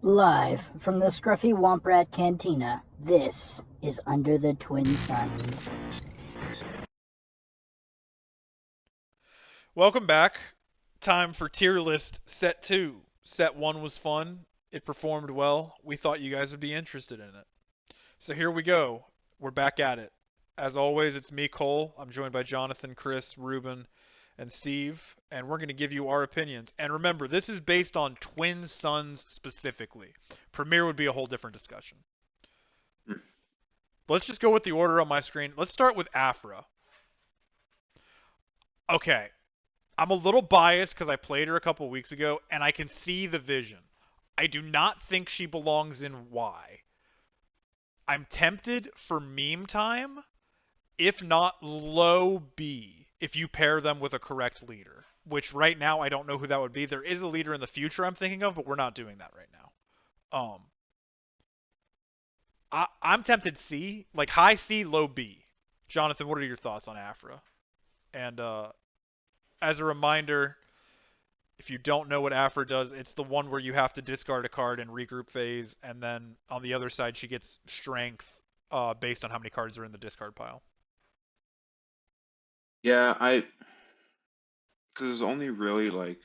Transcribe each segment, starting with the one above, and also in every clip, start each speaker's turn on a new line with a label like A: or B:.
A: Live from the Scruffy Womp Rat Cantina, this is Under the Twin Suns.
B: Welcome back. Time for tier list set 2. Set 1 was fun. It performed well. We thought you guys would be interested in it. So here we go. We're back at it. As always, it's me, Cole. I'm joined by Jonathan, Chris, Ruben, and Steve, and we're going to give you our opinions. And remember, this is based on Twin Suns specifically. Premiere would be a whole different discussion. Let's just go with the order on my screen. Let's start with Aphra. Okay. I'm a little biased because I played her a couple weeks ago, and I can see the vision. I do not think she belongs in Y. I'm tempted for meme time, if not low B, if you pair them with a correct leader. Which right now I don't know who that would be. There is a leader in the future I'm thinking of, but we're not doing that right now. I'm tempted C, like high C, low B. Jonathan, what are your thoughts on Aphra? And as a reminder, if you don't know what Aphra does, it's the one where you have to discard a card in regroup phase, and then on the other side she gets strength based on how many cards are in the discard pile.
C: Yeah, because there's only really like,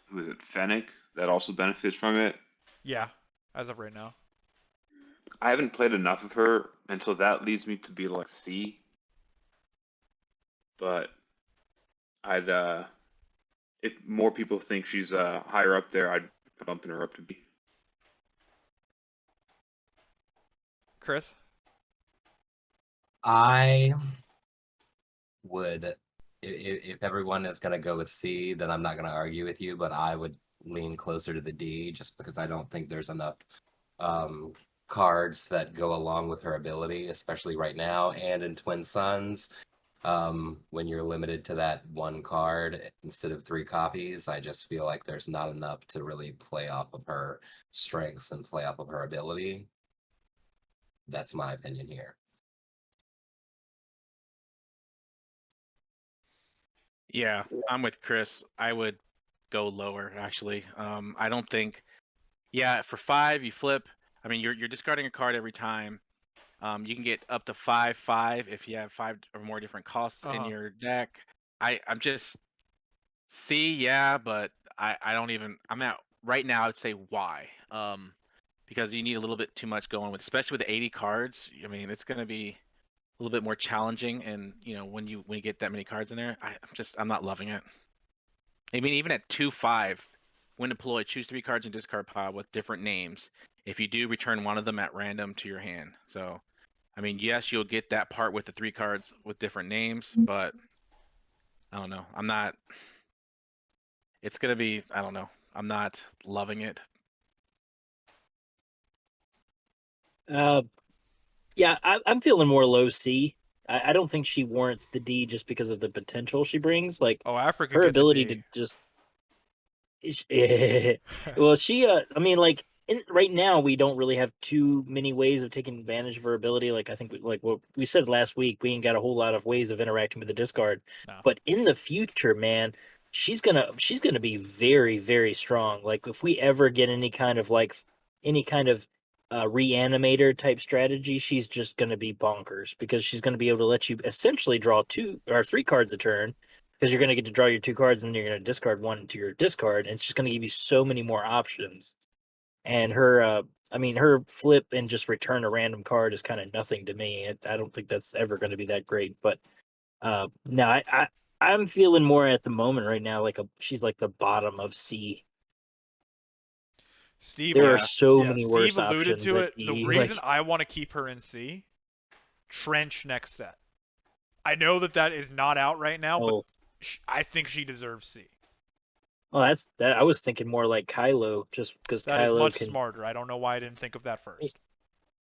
C: who is it, Fennec that also benefits from it.
B: Yeah, as of right now.
C: I haven't played enough of her, and so that leads me to be like C. But I'd if more people think she's higher up there, I'd be bumping her up to B.
B: Chris?
D: I would, if everyone is going to go with C, then I'm not going to argue with you, but I would lean closer to the D just because I don't think there's enough cards that go along with her ability, especially right now and in Twin Suns. When you're limited to that one card instead of 3 copies, I just feel like there's not enough to really play off of her strengths and play off of her ability. That's my opinion here.
E: Yeah, I'm with Chris. I would go lower, actually. I don't think. Yeah, for 5, you flip. I mean, you're discarding a card every time. You can get up to 5/5 if you have 5 or more different costs in your deck. I'm just C, yeah, but I don't even. I'm at right now. I'd say Y. Because you need a little bit too much going with, especially with 80 cards. I mean, it's going to be a little bit more challenging, and when you get that many cards in there, I'm not loving it. I mean, even at 2/5, when deployed, choose 3 cards in discard pile with different names. If you do, return one of them at random to your hand. So, I mean, yes, you'll get that part with the 3 cards with different names, but I don't know. I'm not. It's gonna be. I don't know. I'm not loving it.
F: Yeah, I'm feeling more low C. I don't think she warrants the D just because of the potential she brings. Like,
B: Aphra could
F: her
B: get
F: ability
B: the
F: to just. Well, she. I mean, like, right now we don't really have too many ways of taking advantage of her ability. Like, I think, like what we said last week, we ain't got a whole lot of ways of interacting with the discard.
B: No.
F: But in the future, man, she's gonna be very, very strong. Like, if we ever get any kind of reanimator type strategy, she's just going to be bonkers because she's going to be able to let you essentially draw 2 or 3 cards a turn, because you're going to get to draw your 2 cards and then you're going to discard one to your discard, and it's just going to give you so many more options. And her her flip and just return a random card is kind of nothing to me. I don't think that's ever going to be that great. But no, I'm feeling more at the moment right now like she's like the bottom of C.
B: Steve,
F: There are so many
B: Steve
F: worse
B: alluded
F: options
B: to
F: at
B: it. The
F: D,
B: reason I want to keep her in C, Trench next set. I know that is not out right now, but I think she deserves C.
F: Well, that's that. I was thinking more like Kylo, just because
B: That is
F: Kylo
B: much
F: can.
B: smarter. I don't know why I didn't think of that first.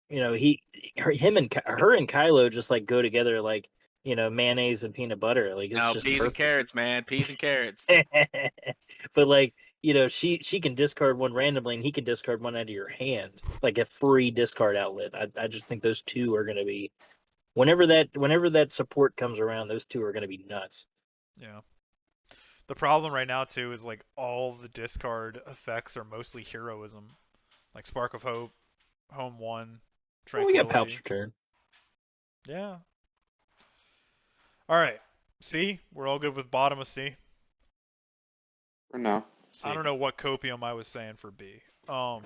F: Her and Kylo just like go together like mayonnaise and peanut butter. Like, it's just
E: peas
F: perfect.
E: and carrots, man. Peas and carrots.
F: But like she can discard one randomly, and he can discard one out of your hand, like a free discard outlet. I just think those two are gonna be whenever that support comes around, those two are gonna be nuts.
B: Yeah. The problem right now too is like all the discard effects are mostly heroism. like Spark of Hope, Home 1,
F: Well, we got
B: Tranquility.
F: Palp's Return.
B: Yeah. All right. C. We're all good with bottom of C.
C: For now.
B: I
E: See.
B: don't know what copium I was saying for B. All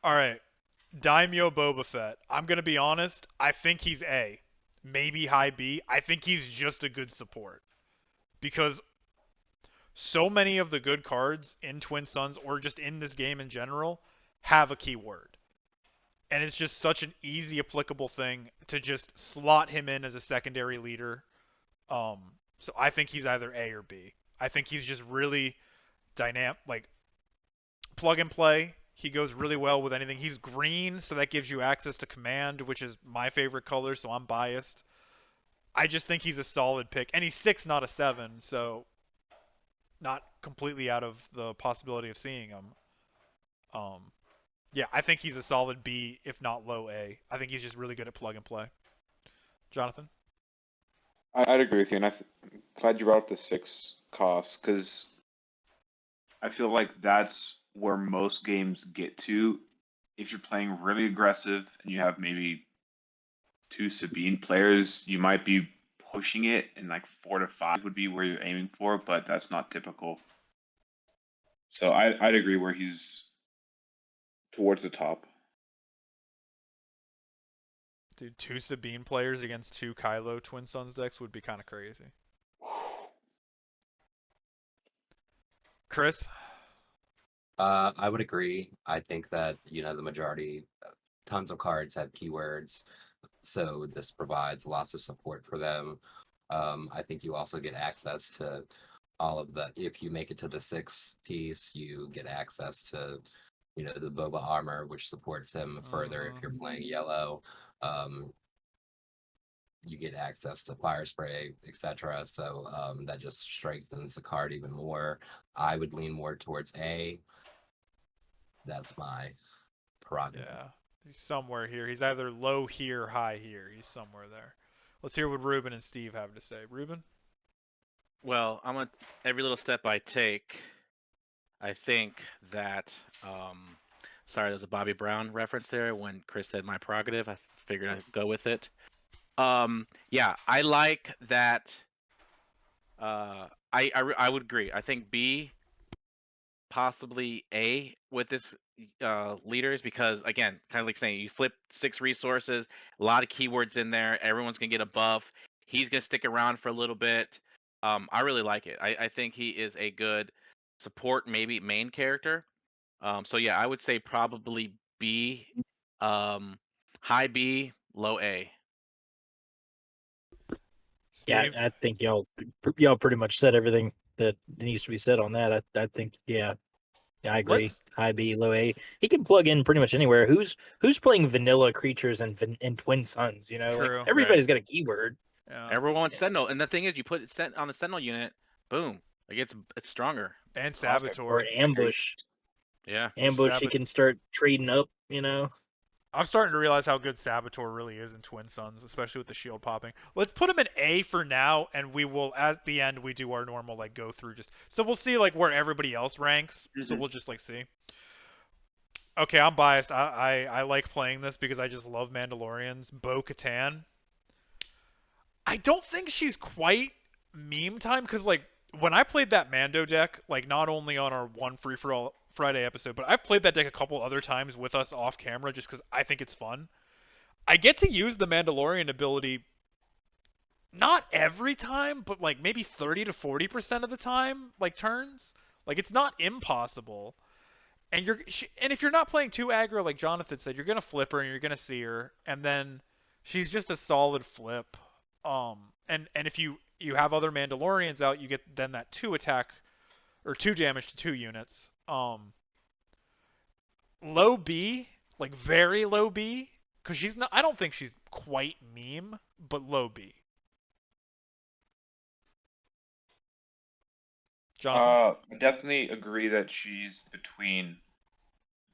B: right. Daimyo Boba Fett. I'm gonna be honest. I think he's A, maybe high B. I think he's just a good support because so many of the good cards in Twin Suns or just in this game in general have a keyword. And it's just such an easy applicable thing to just slot him in as a secondary leader. So I think he's either A or B. I think he's just really dynamic, like plug and play. He goes really well with anything. He's green, so that gives you access to command, which is my favorite color, so I'm biased. I just think he's a solid pick. And he's 6, not a 7, so not completely out of the possibility of seeing him. Yeah, I think he's a solid B, if not low A. I think he's just really good at plug and play. Jonathan?
C: I'd agree with you, and I'm glad you brought up the 6 cost, because I feel like that's where most games get to. If you're playing really aggressive and you have maybe 2 Sabine players, you might be pushing it, and like 4 to 5 would be where you're aiming for, but that's not typical. So I'd agree where he's towards the top.
B: Dude, 2 Sabine players against 2 Kylo Twin Suns decks would be kind of crazy. Chris?
D: I would agree. I think that, the majority, tons of cards have keywords, so this provides lots of support for them. I think you also get access to all of if you make it to the 6 piece, you get access to, the Boba armor, which supports him further if you're playing yellow. You get access to fire spray, etc. So that just strengthens the card even more. I would lean more towards A. That's my prerogative.
B: Yeah, he's somewhere here. He's either low here, high here. He's somewhere there. Let's hear what Ruben and Steve have to say. Ruben?
E: Well, every little step I take, I think that sorry, there's a Bobby Brown reference there when Chris said my prerogative. I figured I'd go with it. Yeah, I like that. I would agree. I think B, possibly A with this leaders, because again, kind of like saying you flip 6 resources, a lot of keywords in there. Everyone's gonna get a buff. He's gonna stick around for a little bit. I really like it. I think he is a good support, maybe main character. So yeah, I would say probably B, high B, low A.
F: Yeah,
B: Steve?
F: I think y'all pretty much said everything that needs to be said on that. I think yeah, I agree.
B: Let's
F: High B, low A. He can plug in pretty much anywhere. Who's playing vanilla creatures and Twin Suns? Like
B: True.
F: everybody's got a keyword.
B: Yeah.
E: Everyone Sentinel, and the thing is, you put it on the Sentinel unit, boom, like it's stronger.
B: And
F: Awesome.
B: Saboteur.
F: Or ambush.
E: Yeah.
F: Ambush. He can start trading up.
B: I'm starting to realize how good Saboteur really is in Twin Suns, especially with the shield popping. Let's put him in A for now, and we will, at the end, we do our normal, like, go through just... So we'll see, like, where everybody else ranks, so we'll just, like, see. Okay, I'm biased. I like playing this because I just love Mandalorians. Bo-Katan. I don't think she's quite meme time, because, like, when I played that Mando deck, like, not only on our one free-for-all Friday episode, but I've played that deck a couple other times with us off camera just because I think it's fun. I get to use the Mandalorian ability not every time, but like maybe 30 to 40% of the time, like turns. Like it's not impossible. And if you're not playing too aggro, like Jonathan said, you're gonna flip her and you're gonna see her, and then she's just a solid flip. And if you have other Mandalorians out, you get then that 2 attack or 2 damage to 2 units. Low B, like very low B, because she's not. I don't think she's quite meme, but low B. Jonathan?
C: I definitely agree that she's between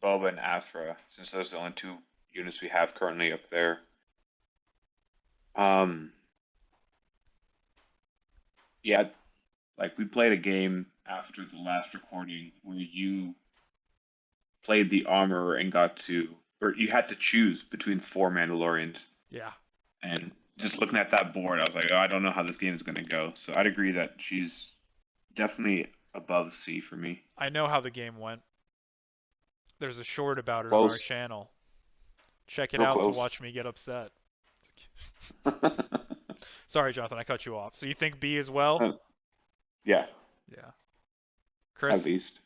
C: Boba and Aphra, since those are the only 2 units we have currently up there. Yeah, like we played a game after the last recording where you played the armor and or you had to choose between 4 Mandalorians.
B: Yeah.
C: And just looking at that board, I was like, oh, I don't know how this game is going to go. So I'd agree that she's definitely above C for me.
B: I know how the game went. There's a short about her on our
C: Close.
B: channel. Check it
C: Real
B: out to
C: close.
B: watch me get upset. Sorry, Jonathan, I cut you off. So you think B as well?
C: Yeah,
B: Yeah. Chris?
C: at least.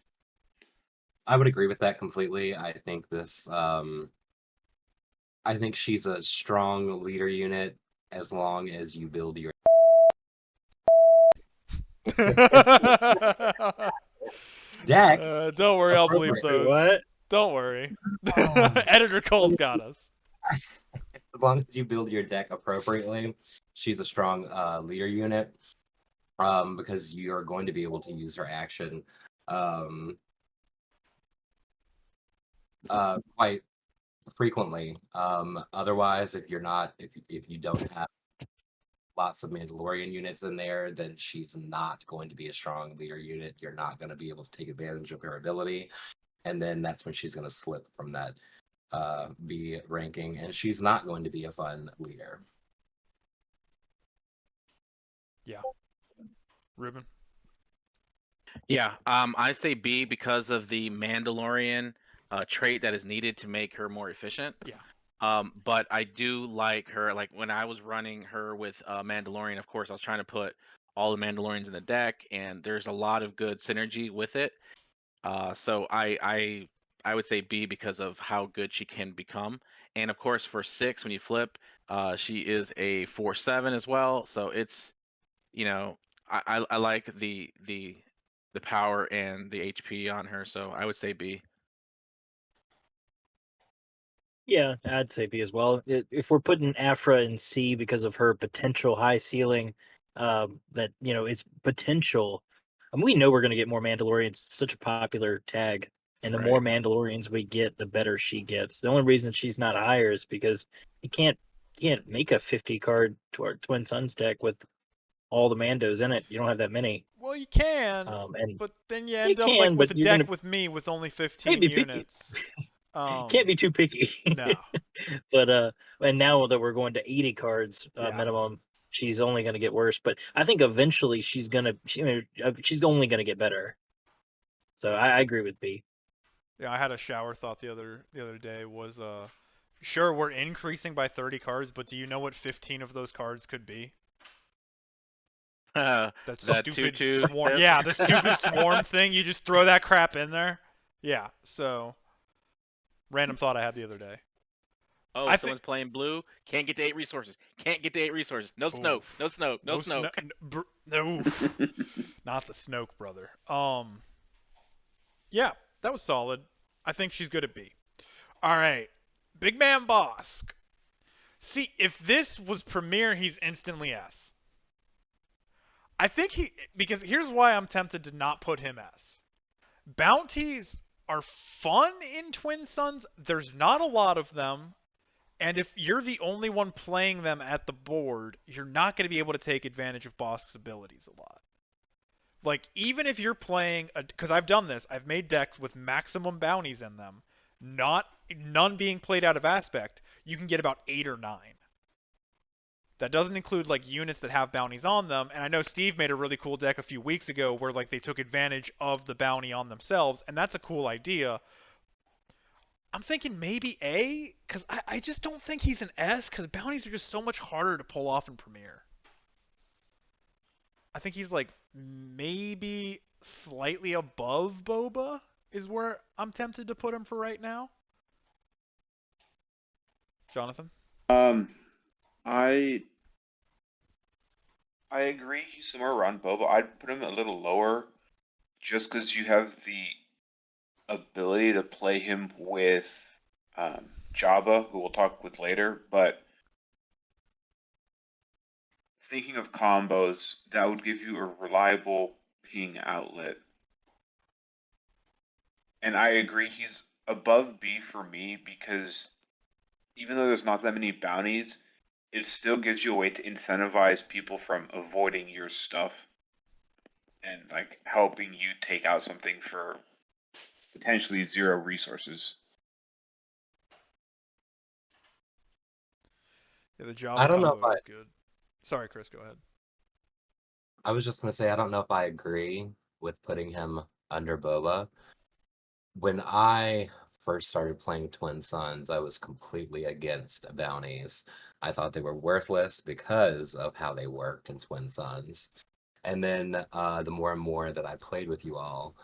D: I would agree with that completely. I think I think she's a strong leader unit as long as you build your. Deck.
B: Don't worry, I'll bleep
D: Appropriate.
B: those.
F: What?
B: Don't worry. Editor Cole's got us.
D: As long as you build your deck appropriately, she's a strong leader unit. Because you're going to be able to use her action quite frequently. Otherwise, if you don't have lots of Mandalorian units in there, then she's not going to be a strong leader unit. You're not going to be able to take advantage of her ability, and then that's when she's going to slip from that B ranking, and she's not going to be a fun leader.
B: Yeah. Ruben?
E: Yeah, I say B because of the Mandalorian trait that is needed to make her more efficient.
B: Yeah.
E: But I do like her. Like when I was running her with Mandalorian, of course, I was trying to put all the Mandalorians in the deck, and there's a lot of good synergy with it. So I would say B because of how good she can become. And of course, for 6, when you flip, she is a 4/7 as well. So it's, I like the power and the HP on her. So I would say B.
F: Yeah, I'd say B as well. If we're putting Aphra in C because of her potential high ceiling, that it's potential. I mean, we know we're going to get more Mandalorians. It's such a popular tag, and the more
E: Right.
F: Mandalorians we get, the better she gets. The only reason she's not higher is because you can't make a 50 card Twin Suns deck with all the Mandos in it. You don't have that many.
B: Well, you can,
F: And
B: but then you
F: you
B: end up
F: can,
B: like with
F: but
B: a
F: you're
B: deck
F: gonna
B: with me with only 15
F: be picky.
B: units.
F: Can't be too picky.
B: No.
F: But and now that we're going to 80 cards
B: Yeah.
F: minimum, she's only going to get worse. But I think eventually she's only going to get better. So I agree with B.
B: Yeah, I had a shower thought the other day was sure we're increasing by 30 cards, but do you know what 15 of those cards could be? That stupid
E: 2/2
B: swarm.
E: tip.
B: Yeah, the stupid swarm thing. You just throw that crap in there. Yeah. So random thought I had the other day.
E: Oh,
B: I
E: someone's playing blue. Can't get to 8 resources. Can't get to 8 resources. No Snoke.
B: Oof.
E: No Snoke. No Snoke.
B: No. Not the Snoke brother. Yeah, that was solid. I think she's good at B. All right. Big man Bossk. See, if this was Premier, he's instantly S. I think because here's why I'm tempted to not put him S. Bounties are fun in Twin Suns. There's not a lot of them. And if you're the only one playing them at the board, you're not going to be able to take advantage of Bossk's abilities a lot. Like, even if you're playing, because I've done this, I've made decks with maximum bounties in them, none being played out of aspect, you can get about 8 or 9. That doesn't include like units that have bounties on them, and I know Steve made a really cool deck a few weeks ago where like they took advantage of the bounty on themselves, and that's a cool idea. I'm thinking maybe A, because I just don't think he's an S, because bounties are just so much harder to pull off in Premier. I think he's like maybe slightly above Boba is where I'm tempted to put him for right now. Jonathan?
C: I agree. He's somewhere around Boba. I'd put him a little lower, just because you have the ability to play him with Jabba, who we'll talk with later. But thinking of combos, that would give you a reliable ping outlet. And I agree, he's above B for me because even though there's not that many bounties, it still gives you a way to incentivize people from avoiding your stuff and like helping you take out something for potentially 0 resources.
B: Yeah, the
D: I
B: Jabba
D: don't know if
B: combo is good. Sorry, Chris, go ahead.
D: I was just gonna say I don't know if I agree with putting him under Boba. When I first started playing Twin Suns, I was completely against bounties. I thought they were worthless because of how they worked in Twin Suns. And then the more and more that I played with you all,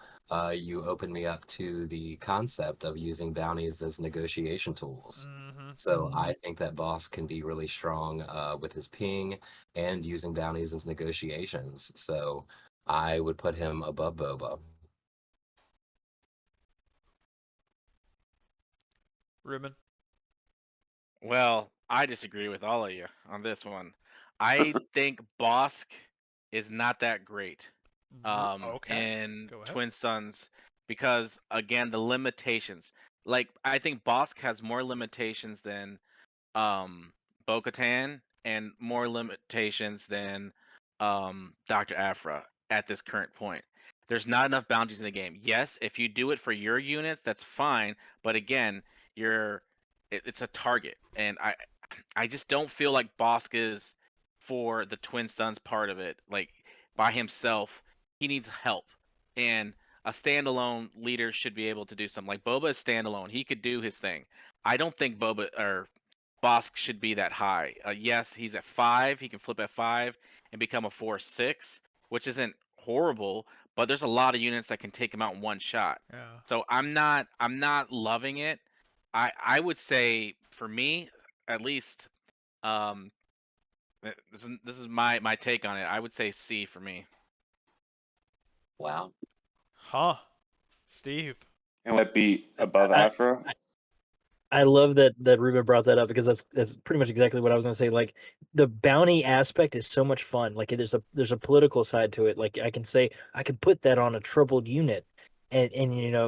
D: you opened me up to the concept of using bounties as negotiation tools.
B: Mm-hmm.
D: So I think that Boss can be really strong with his ping and using bounties as negotiations. So I would put him above Boba.
B: Ribbon.
E: Well, I disagree with all of you on this one. I think Bossk is not that great
B: Okay,
E: in
B: go ahead.
E: Twin Suns because again the limitations. Like I think Bossk has more limitations than Bo-Katan and more limitations than Dr. Aphra at this current point. There's not enough bounties in the game. Yes, if you do it for your units, that's fine. But again, it's a target, and I just don't feel like Bossk is for the Twin Suns part of it. Like by himself, he needs help, and a standalone leader should be able to do something. Like Boba is standalone; he could do his thing. I don't think Boba or Bossk should be that high. Yes, he's at 5. He can flip at 5 and become a 4/6, which isn't horrible, but there's a lot of units that can take him out in one shot.
B: Yeah.
E: So I'm not loving it. I would say for me, at least, um, this is my take on it. I would say C for me.
D: Wow.
B: Huh. Steve.
C: And would that be above
F: I,
C: Aphra?
F: I love that Ruben brought that up because that's pretty much exactly what I was gonna say. Like the bounty aspect is so much fun. Like there's a political side to it. Like I can say I could put that on a troubled unit, and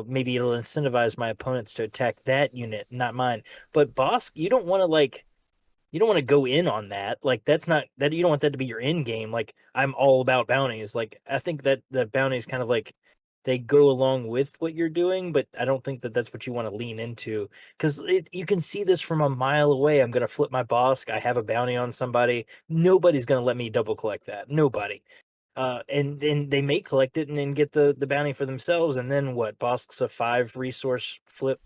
F: maybe it'll incentivize my opponents to attack that unit, not mine. But Bosk, you don't want to go in on that. Like that's not that you don't want that to be your end game. Like I'm all about bounties. Like I think that the bounties kind of like they go along with what you're doing, but I don't think that that's what you want to lean into because you can see this from a mile away. I'm gonna flip my boss. I have a bounty on somebody. Nobody's gonna let me double collect that. Nobody. And then they may collect it and then get the bounty for themselves. And then what? Bosk's a 5 resource flip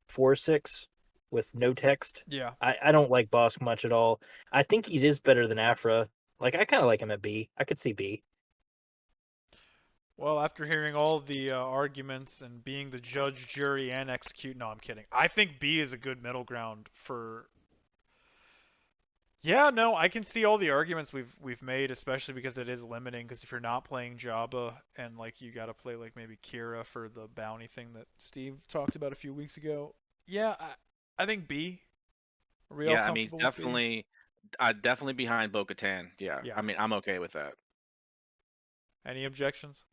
F: 4/6 with no text.
B: Yeah.
F: I don't like Bosk much at all. I think he is better than Aphra. Like I kind of like him at B. I could see B.
B: Well, after hearing all the arguments and being the judge, jury, and execute, no, I'm kidding. I think B is a good middle ground for. Yeah, no, I can see all the arguments we've made, especially because it is limiting. Because if you're not playing Jabba and like you got to play like maybe Qira for the bounty thing that Steve talked about a few weeks ago. Yeah, I think B. Are we all
E: Yeah, I mean, he's
B: comfortable with B?
E: definitely behind Bo-Katan. Yeah,
B: Yeah.
E: I mean, I'm okay with that.
B: Any objections?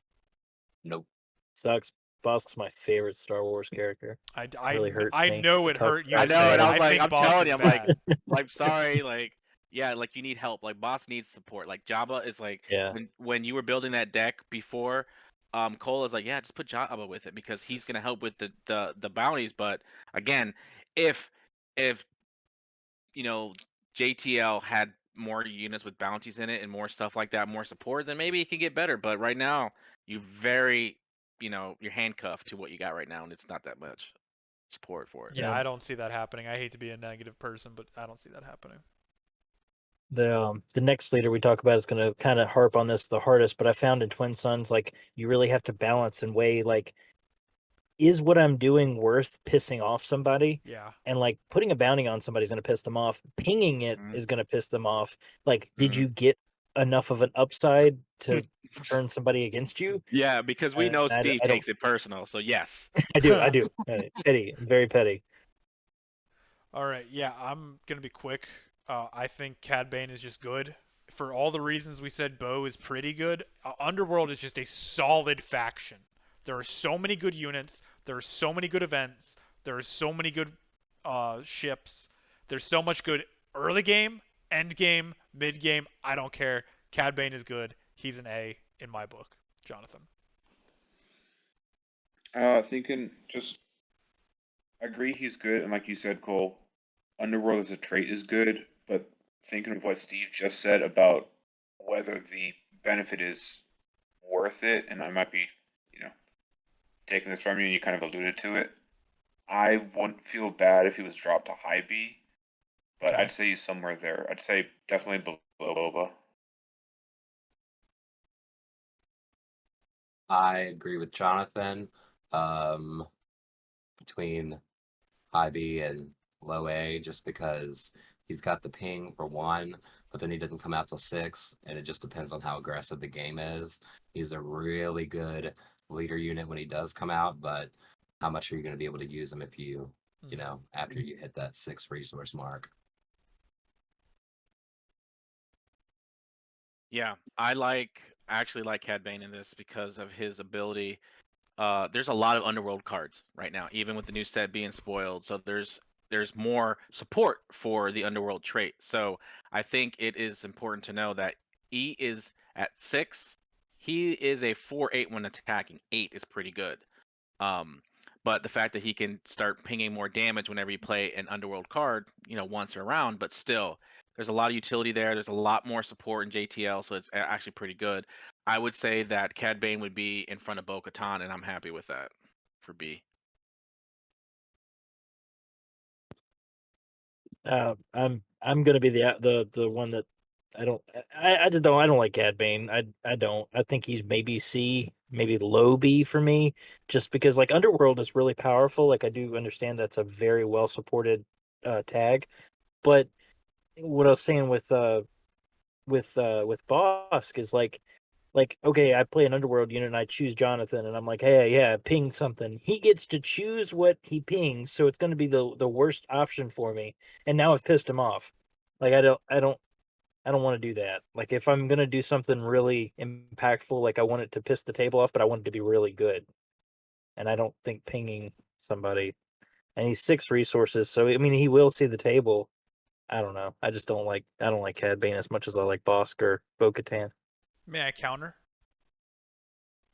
D: Nope.
F: Sucks. Bosk's my favorite Star Wars character. Really hurts
B: I
F: me
B: know
F: to
B: it
F: talk
B: hurt you
E: I
F: about
B: to
E: know,
B: say
E: and
B: it.
E: I
F: that.
E: was
B: I
E: like,
B: think
E: I'm
B: Bosk
E: telling
B: is
E: you, I'm like,
B: bad.
E: I'm sorry, like, yeah, like you need help. Like, Boss needs support. Like, Jabba is like,
F: Yeah.
E: when you were building that deck before, Cole is like, yeah, just put Jabba with it because
B: It's
E: he's
B: just
E: gonna help with the bounties. But again, if JTL had more units with bounties in it and more stuff like that, more support, then maybe it can get better. But right now, you're handcuffed to what you got right now, and it's not that much support for it.
B: yeah, I don't see that happening. I hate to be a negative person, but I don't see that happening.
F: The next leader we talk about is going to kind of harp on this the hardest, but I found in Twin Suns like you really have to balance and weigh like is what I'm doing worth pissing off somebody?
B: Yeah.
F: And like putting a bounty on somebody's going to piss them off. Pinging it
E: Mhm.
F: is going to piss them off. Like, did
E: Mhm.
F: you get enough of an upside to turn somebody against you?
E: Yeah, because we know Steve
F: I don't.
E: takes it personal. So yes.
F: I do. I do. Petty. Very petty.
B: All right, yeah, I'm gonna be quick. I think Cad Bane is just good for all the reasons we said. Bo is pretty good. Underworld is just a solid faction. There are so many good units. There are so many good events. There are so many good ships. There's so much good early game, end game, mid game. I don't care. Cad Bane is good. He's an A in my book. Jonathan.
C: Thinking just agree he's good, and like you said, Cole, Underworld as a trait is good, but thinking of what Steve just said about whether the benefit is worth it, and I might be, you know, taking this from you, and you kind of alluded to it. I wouldn't feel bad if he was dropped to high B, but
B: Okay.
C: I'd say he's somewhere there. I'd say definitely below Boba.
D: I agree with Jonathan. Um, between high B and low A, just because he's got the ping for one, but then he doesn't come out till 6, and it just depends on how aggressive the game is. He's a really good leader unit when he does come out, but how much are you going to be able to use him if you know, after you hit that 6 resource mark?
E: Yeah, I actually like Cad Bane in this because of his ability. There's a lot of underworld cards right now, even with the new set being spoiled. So there's more support for the underworld trait. So I think it is important to know that E is at 6. He is a 4/8 when attacking. 8 is pretty good. Um, but the fact that he can start pinging more damage whenever you play an underworld card, once or around, but still, there's a lot of utility there. There's a lot more support in JTL, so it's actually pretty good. I would say that Cad Bane would be in front of Bo-Katan, and I'm happy with that for B.
F: I'm gonna be the one that I don't like Cad Bane. I don't. I think he's maybe C, maybe low B for me, just because like Underworld is really powerful. Like I do understand that's a very well supported tag, but what I was saying with Bossk is like okay, I play an Underworld unit and I choose Jonathan and I'm like, hey, yeah, ping something. He gets to choose what he pings, so it's going to be the worst option for me. And now I've pissed him off. Like I don't want to do that. Like if I'm going to do something really impactful, like I want it to piss the table off, but I want it to be really good. And I don't think pinging somebody, and he's 6 resources, so I mean he will see the table. I don't know. I don't like Cad Bane as much as I like Bossk or Bo-Katan.
B: May I counter?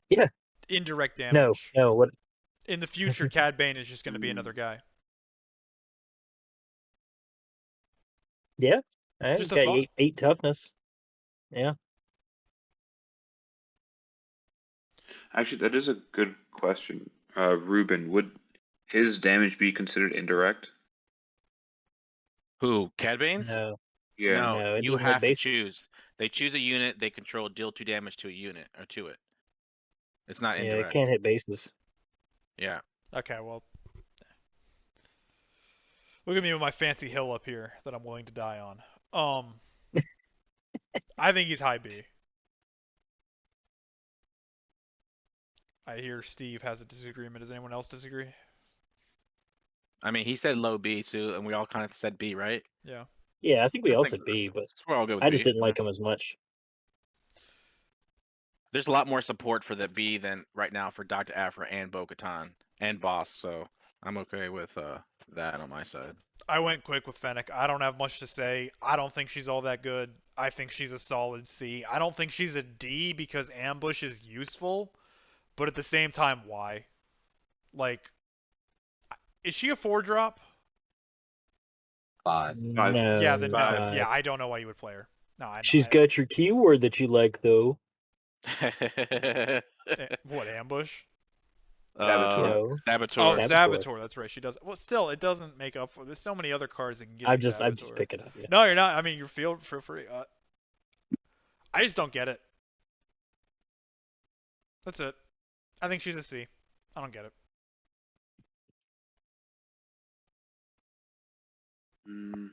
F: Yeah.
B: Indirect
F: No.
B: damage.
F: No. What?
B: In the future, Cad Bane is just going to be another guy.
F: Yeah. He's
B: Just a
F: got
B: thought.
F: eight toughness. Yeah.
C: Actually, that is a good question. Ruben, would his damage be considered indirect?
E: Who? Cad Bane's?
F: No.
C: Yeah.
E: No,
F: No. It
E: you
F: doesn't hit
E: have to
F: base.
E: choose. They choose a unit, they control, deal 2 damage to a unit or to it. It's not
F: Yeah. It
E: indirect.
F: can't hit bases.
E: Yeah.
B: Okay, well, look at me with my fancy hill up here that I'm willing to die on. I think he's high B. I hear Steve has a disagreement. Does anyone else disagree?
E: I mean, he said low B too, and we all kind of said B, right?
B: Yeah.
F: Yeah. I think we
E: I
F: all
E: think
F: said B, but
E: we're all good with
F: I just
E: B.
F: didn't like him as much.
E: There's a lot more support for the B than right now for Dr. Aphra and Bo-Katan and Boss, so I'm okay with that on my side.
B: I went quick with Fennec. I don't have much to say. I don't think she's all that good. I think she's a solid C. I don't think she's a D because ambush is useful, but at the same time, why? Like, is she a 4-drop?
D: 5.
C: Five.
B: Yeah,
F: No.
B: then no.
E: 5.
F: Five.
B: Yeah, I don't know why you would play her. No, I know.
F: She's got your keyword that you like, though.
B: What, ambush?
C: Saboteur.
F: No.
B: Oh,
E: Saboteur.
F: Saboteur.
B: Saboteur. That's right. She does. Well, still, it doesn't make up for. There's so many other cards that can give you
F: I'm just
B: Saboteur.
F: picking up. Yeah.
B: No, you're not. I mean, you're feel free. I just don't get it. That's it. I think she's a C. I don't get it.
C: Mm.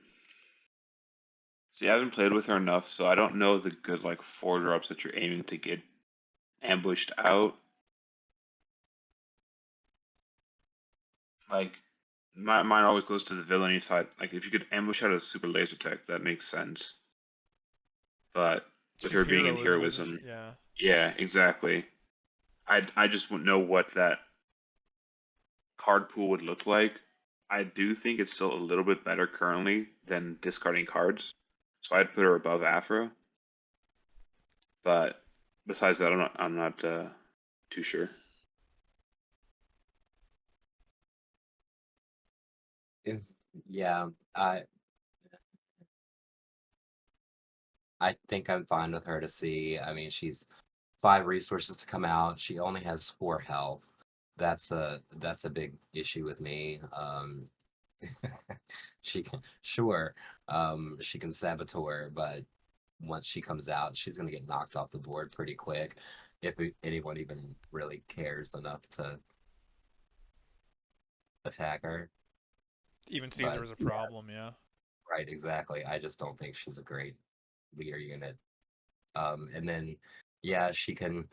C: See, I haven't played with her enough, so I don't know the good like 4-drops that you're aiming to get ambushed out. Like mine always goes to the villainy side. Like if you could ambush out a super laser tech, that makes sense. But with
B: She's
C: her being in
B: heroism, isn't
C: heroism,
B: she? Yeah.
C: yeah, exactly. I just wouldn't know what that card pool would look like. I do think it's still a little bit better currently than discarding cards, so I'd put her above Aphra. But besides that, I'm not too sure.
D: Yeah, I think I'm fine with her to see. I mean, she's 5 resources to come out. She only has 4 health. That's a big issue with me. She can sure, she can saboteur, but once she comes out, she's gonna get knocked off the board pretty quick, if anyone even really cares enough to attack her.
B: Even Caesar
D: But
B: was a
D: yeah,
B: problem, yeah.
D: right, exactly. I just don't think she's a great leader unit. And then, yeah, you can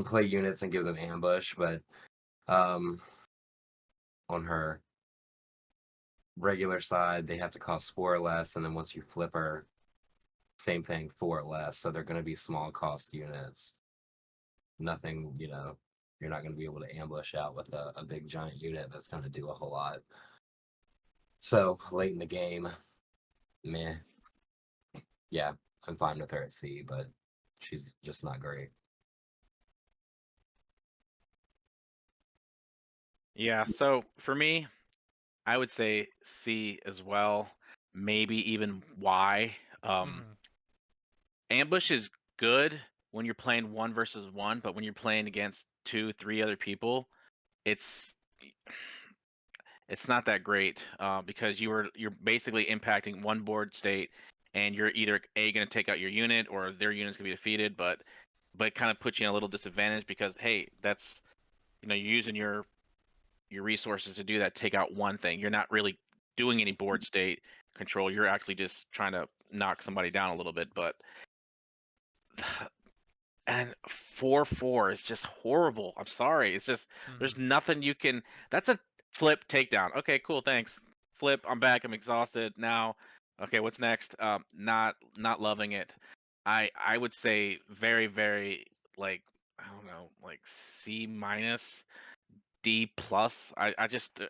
D: play units and give them ambush, but um, on her regular side, they have to cost 4 or less, and then once you flip her, same thing, 4 or less. So they're going to be small cost units. Nothing, you're not going to be able to ambush out with a big giant unit that's going to do a whole lot. So late in the game, meh. Yeah, I'm fine with her at C, but she's just not great.
E: Yeah, so for me, I would say C as well, maybe even Y.
B: Mhm.
E: Ambush is good when you're playing 1 versus 1, but when you're playing against 2, 3 other people, it's it's not that great because you're basically impacting one board state, and you're either A, going to take out your unit, or their unit's going to be defeated, but it kind of puts you in a little disadvantage because, hey, that's you're using your resources to do that, take out one thing. You're not really doing any board state control. You're actually just trying to knock somebody down a little bit. But and 4/4 is just horrible. I'm sorry. It's just there's
B: Mhm.
E: nothing you can. That's a flip takedown. Okay, cool. Thanks. Flip. I'm back. I'm exhausted now. Okay, what's next? Not loving it. I would say very very like I don't know like C minus D plus. I just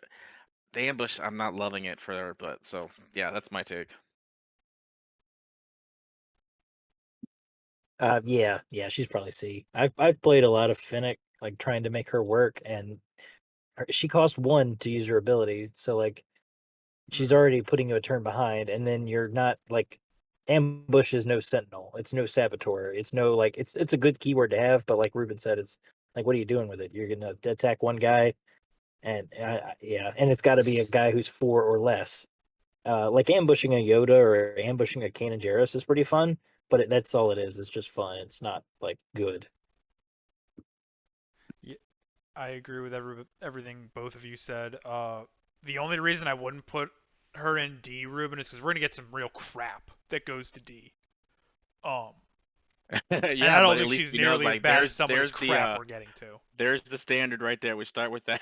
E: the ambush, I'm not loving it for her, but so yeah, that's my take.
F: Yeah, she's probably C. I've played a lot of Fennec, like trying to make her work, and she cost 1 to use her ability, so like she's
B: Mhm.
F: already putting you a turn behind, and then you're not like ambush is no sentinel, it's no saboteur, it's no like it's a good keyword to have, but like Ruben said, it's like what are you doing with it? You're gonna attack one guy, and yeah, and it's got to be a guy who's 4 or less. Like ambushing a Yoda or ambushing a Kanan Jarrus is pretty fun, but that's all it is. It's just fun. It's not like good.
B: Yeah, I agree with everything both of you said. The only reason I wouldn't put her in D, Ruben, is because we're gonna get some real crap that goes to D. Um, and I
E: Yeah,
B: don't
E: but at
B: think
E: least
B: she's
E: you know,
B: nearly as
E: like
B: bad as some of this
E: there's the
B: crap we're getting to.
E: there's the standard right there. We start with that.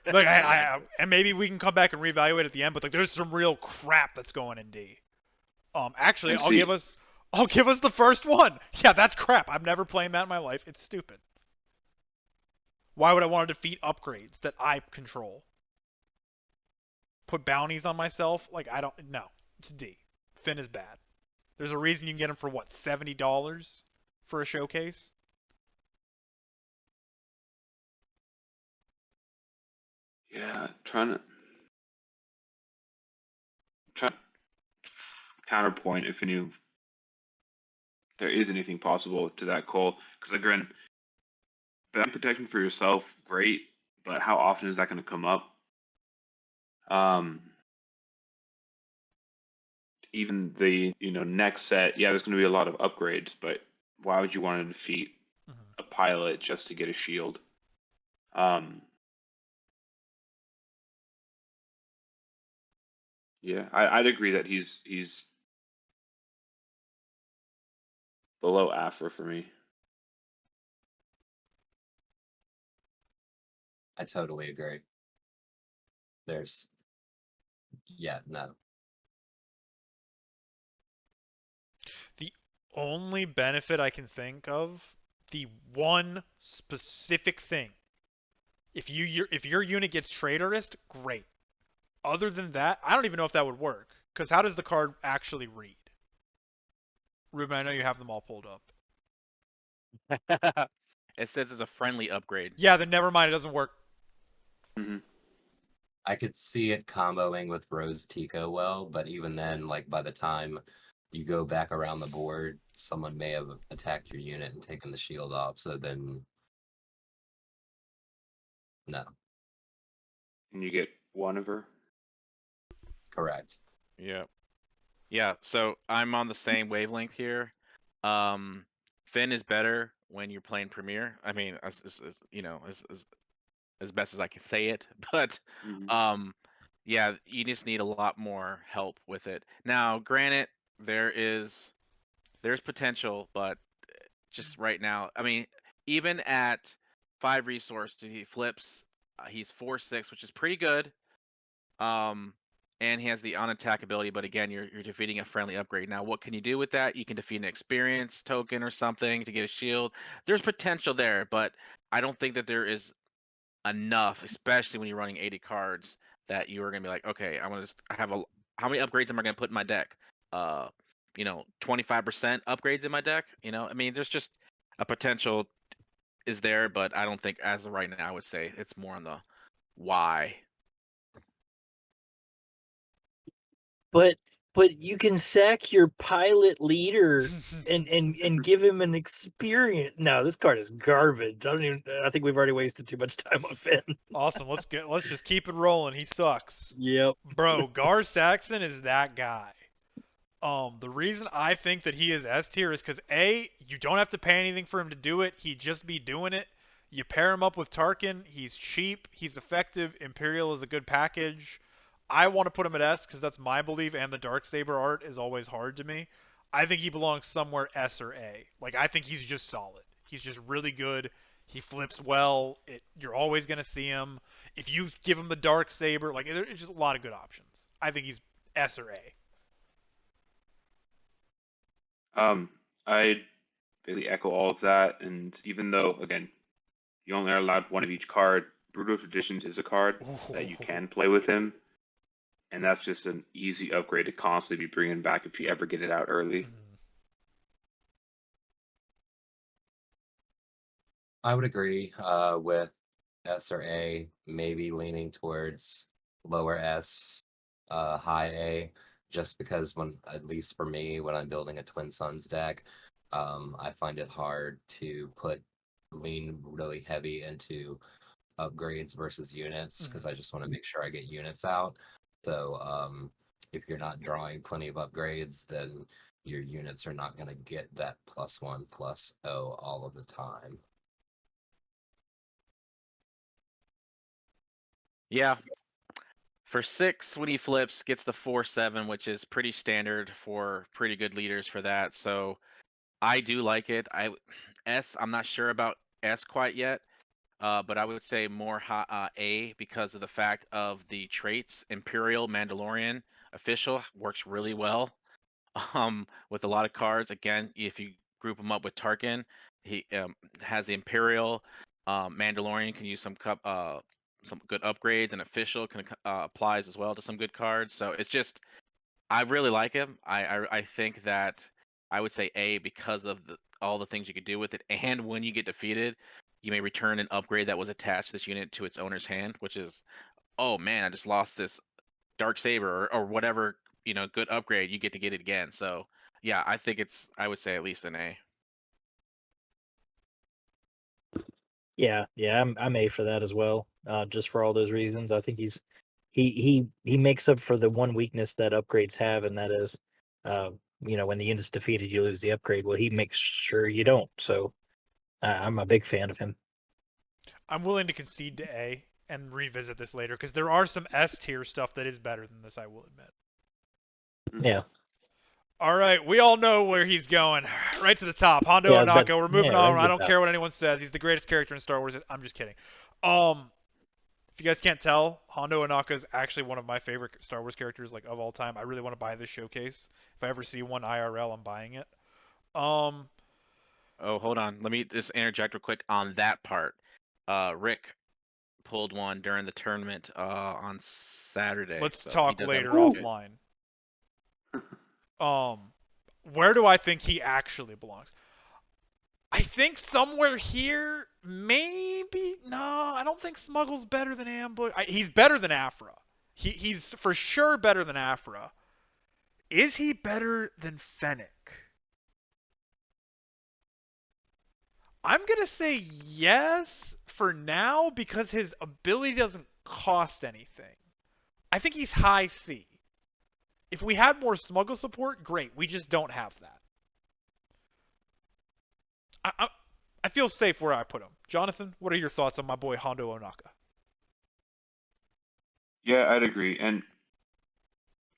B: Like
E: Exactly.
B: and maybe we can come back and reevaluate at the end, but like there's some real crap that's going in D. Actually,
C: And see,
B: I'll give us the first one. Yeah, that's crap. I'm never playing that in my life. It's stupid. Why would I want to defeat upgrades that I control? Put bounties on myself? Like I don't. No, it's D. Finn is bad. There's a reason you can get him for what, $70 for a showcase.
C: yeah, trying to counterpoint if there is anything possible to that call. Because again, bad protection for yourself, great, but how often is that going to come up? Um, Even the next set, yeah, there's going to be a lot of upgrades, but why would you want to defeat
B: Mm-hmm.
C: a pilot just to get a shield? Um, yeah, I'd agree that he's below Aphra for me.
D: I totally agree. There's, yeah, no.
B: The only benefit I can think of, the one specific thing, if your unit gets traitorist, great. Other than that, I don't even know if that would work. Because how does the card actually read? Ruben, I know you have them all pulled up.
E: It says it's a friendly upgrade.
B: Yeah, then never mind. It doesn't work.
C: Hmm.
D: I could see it comboing with Rose Tico well, but even then, like by the time you go back around the board, someone may have attacked your unit and taken the shield off. So then, no,
C: And you get one of her.
D: correct.
E: Yeah. Yeah, so I'm on the same wavelength here. Finn is better when you're playing Premier. I mean, as you know, as best as I can say it, but
C: Mhm.
E: yeah, you just need a lot more help with it. Now, granted, there's potential, but just right now, I mean, even at 5 resource, he flips. He's 4/6, which is pretty good. And he has the unattack ability, but again, you're defeating a friendly upgrade. Now, what can you do with that? You can defeat an experience token or something to get a shield. There's potential there, but I don't think that there is enough, especially when you're running 80 cards, that you are gonna be like, okay, I'm gonna just have a. How many upgrades am I gonna put in my deck? 25% upgrades in my deck. I mean, there's just a potential is there, but I don't think as of right now, I would say it's more on the why.
F: But you can sack your pilot leader and give him an experience. No, this card is garbage. I think we've already wasted too much time on Finn.
B: Awesome. Let's just keep it rolling. He sucks.
F: Yep.
B: Bro, Gar Saxon is that guy. The reason I think that he is S tier is because A, you don't have to pay anything for him to do it. He'd just be doing it. You pair him up with Tarkin. He's cheap. He's effective. Imperial is a good package. I want to put him at S because that's my belief, and the Darksaber art is always hard to me. I think he belongs somewhere S or A. Like, I think he's just solid. He's just really good. He flips well. You're always going to see him. If you give him the Darksaber, like, there's just a lot of good options. I think he's S or A.
C: I really echo all of that, and even though, again, you only are allowed one of each card, Brutal Traditions is a card that you can play with him, and that's just an easy upgrade to constantly be bringing back if you ever get it out early.
D: I would agree with S or A, maybe leaning towards lower S, high A, just because at least for me, when I'm building a Twin Suns deck, I find it hard to lean really heavy into upgrades versus units because I just want to make sure I get units out. So if you're not drawing plenty of upgrades, then your units are not going to get that +1/+0 all of the time.
E: Yeah. For 6, when he flips, gets the 4/7, which is pretty standard for pretty good leaders for that. So I do like it. I'm not sure about S quite yet, but I would say more A because of the fact of the traits. Imperial, Mandalorian, Official works really well with a lot of cards. Again, if you group them up with Tarkin, he has the Imperial. Mandalorian can use some good upgrades, and Official can applies as well to some good cards. So it's just I really like him. I think that I would say A because of all the things you could do with it, and when you get defeated, you may return an upgrade that was attached to this unit to its owner's hand, which is, oh man, I just lost this Darksaber or whatever good upgrade. You get to get it again. So yeah, I think I would say at least an A.
F: Yeah, I'm A for that as well. Just for all those reasons, I think he makes up for the one weakness that upgrades have, and that is, when the unit's defeated, you lose the upgrade. Well, he makes sure you don't. So I'm a big fan of him.
B: I'm willing to concede to A and revisit this later because there are some S tier stuff that is better than this, I will admit.
F: Yeah.
B: All right, we all know where he's going. Right to the top. Hondo
F: Yeah,
B: Ohnaka. We're moving on.
F: right to
B: I
F: the
B: don't
F: top.
B: care what anyone says. He's the greatest character in Star Wars. I'm just kidding. If you guys can't tell, Hondo Ohnaka is actually one of my favorite Star Wars characters of all time. I really want to buy this showcase. If I ever see one IRL, I'm buying it.
E: Oh, hold on. Let me just interject real quick on that part. Rick pulled one during the tournament on Saturday.
B: Let's
E: So
B: talk
E: he does have
B: later
E: a ticket.
B: offline. Where do I think he actually belongs? I think somewhere here, maybe. No, I don't think Smuggle's better than Ambush. He's better than Aphra. He's for sure better than Aphra. Is he better than Fennec? I'm going to say yes for now because his ability doesn't cost anything. I think he's high C. If we had more Smuggle support, great. We just don't have that. I feel safe where I put him. Jonathan, what are your thoughts on my boy Hondo Ohnaka?
C: Yeah, I'd agree. And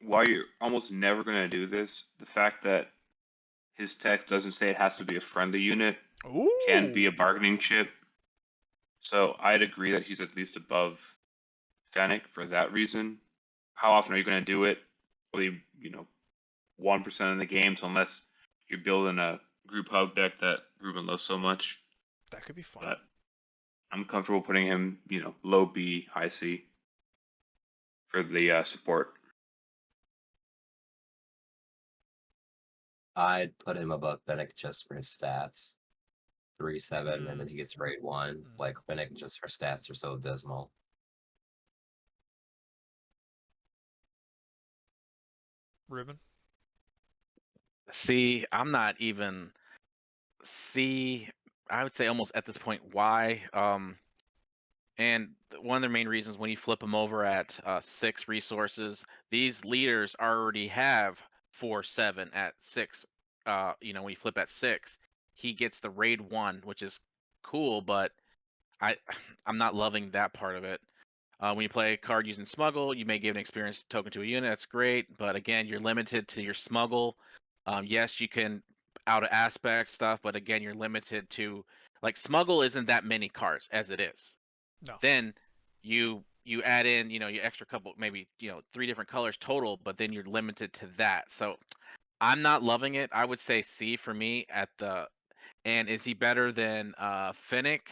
C: while you're almost never going to do this, the fact that his text doesn't say it has to be a friendly unit can be a
B: Ooh.
C: bargaining chip. So I'd agree that he's at least above Fennec for that reason. How often are you going to do it? Probably, 1% of the games, unless you're building a group hug deck that Ruben loves so much.
B: That could be fun.
C: But I'm comfortable putting him, low B, high C for the support.
D: I'd put him above Fennec just for his stats. 3-7, and then he gets raid 1. Like, Fennec, just her stats are so abysmal.
B: Ruben?
E: See, I'm not even C. I would say almost at this point Y. And one of the main reasons when you flip them over at 6 resources, these leaders already have 4-7 at 6. When you flip at 6, he gets the raid 1, which is cool, but I'm not loving that part of it. When you play a card using Smuggle, you may give an experience token to a unit. That's great, but again, you're limited to your Smuggle. Yes, you can out of aspect stuff, but again, you're limited to like Smuggle isn't that many cards as it is.
B: No.
E: Then you add in your extra couple, maybe 3 different colors total, but then you're limited to that. So I'm not loving it. I would say C for me at the. And is he better than Fennec?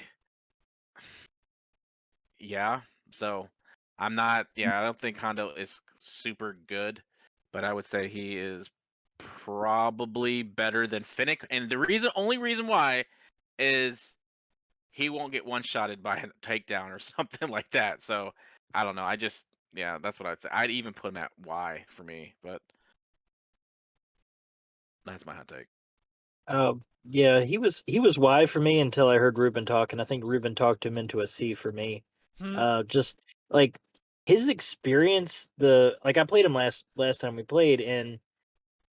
E: Yeah. So I'm not. Yeah, I don't think Hondo is super good, but I would say he is probably better than Fennec. And the only reason why is he won't get one-shotted by a takedown or something like that. So I don't know. Yeah, that's what I'd say. I'd even put him at Y for me, but that's my hot take.
F: Yeah, he was Y for me until I heard Ruben talk, and I think Ruben talked him into a C for me. Just like his experience, I played him last time we played, and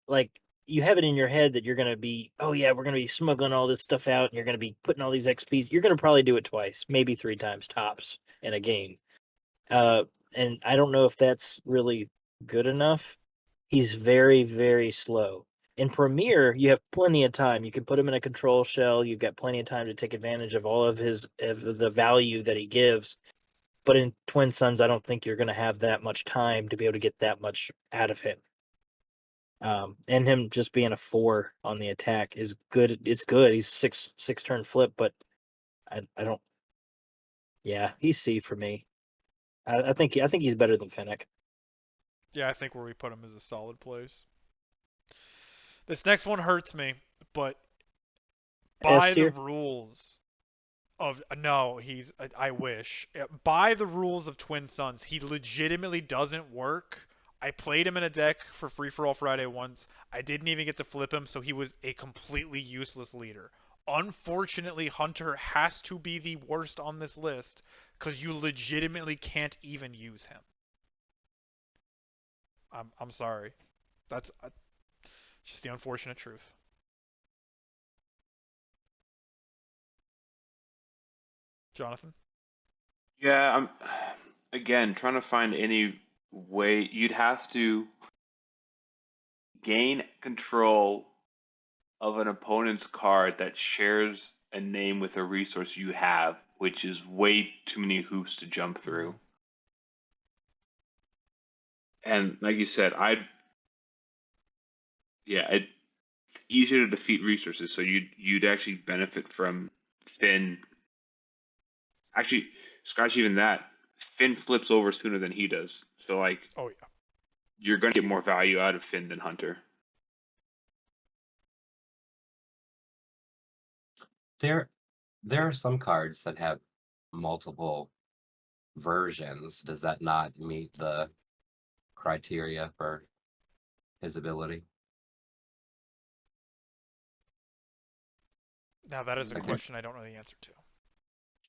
F: like you have it in your head that you're gonna be, oh yeah, we're gonna be smuggling all this stuff out, and you're gonna be putting all these XPs. You're gonna probably do it twice, maybe 3 times tops in a game. And I don't know if that's really good enough. He's very, very slow. In Premiere, you have plenty of time. You can put him in a control shell. You've got plenty of time to take advantage of all of the value that he gives. But in Twin Suns, I don't think you're going to have that much time to be able to get that much out of him. And him just being a 4 on the attack is good. It's good. He's six turn flip, but I don't. Yeah, he's C for me. I think he's better than Fennec.
B: Yeah, I think where we put him is a solid place. This next one hurts me, but by the rules of no, I wish. By the rules of Twin Suns, he legitimately doesn't work. I played him in a deck for Free for All Friday once. I didn't even get to flip him, so he was a completely useless leader. Unfortunately, Hunter has to be the worst on this list because you legitimately can't even use him. I'm sorry. That's just the unfortunate truth. Jonathan?
C: Yeah, I'm again trying to find any way you'd have to gain control of an opponent's card that shares a name with a resource you have, which is way too many hoops to jump through. And like you said, it's easier to defeat resources, so you'd actually benefit from Finn. Actually, scratch even that. Finn flips over sooner than he does. So
B: oh yeah,
C: you're gonna get more value out of Finn than Hunter.
D: There are some cards that have multiple versions, does that not meet the criteria for his ability?
B: Now that is a
D: Like,
B: question I don't know the answer to.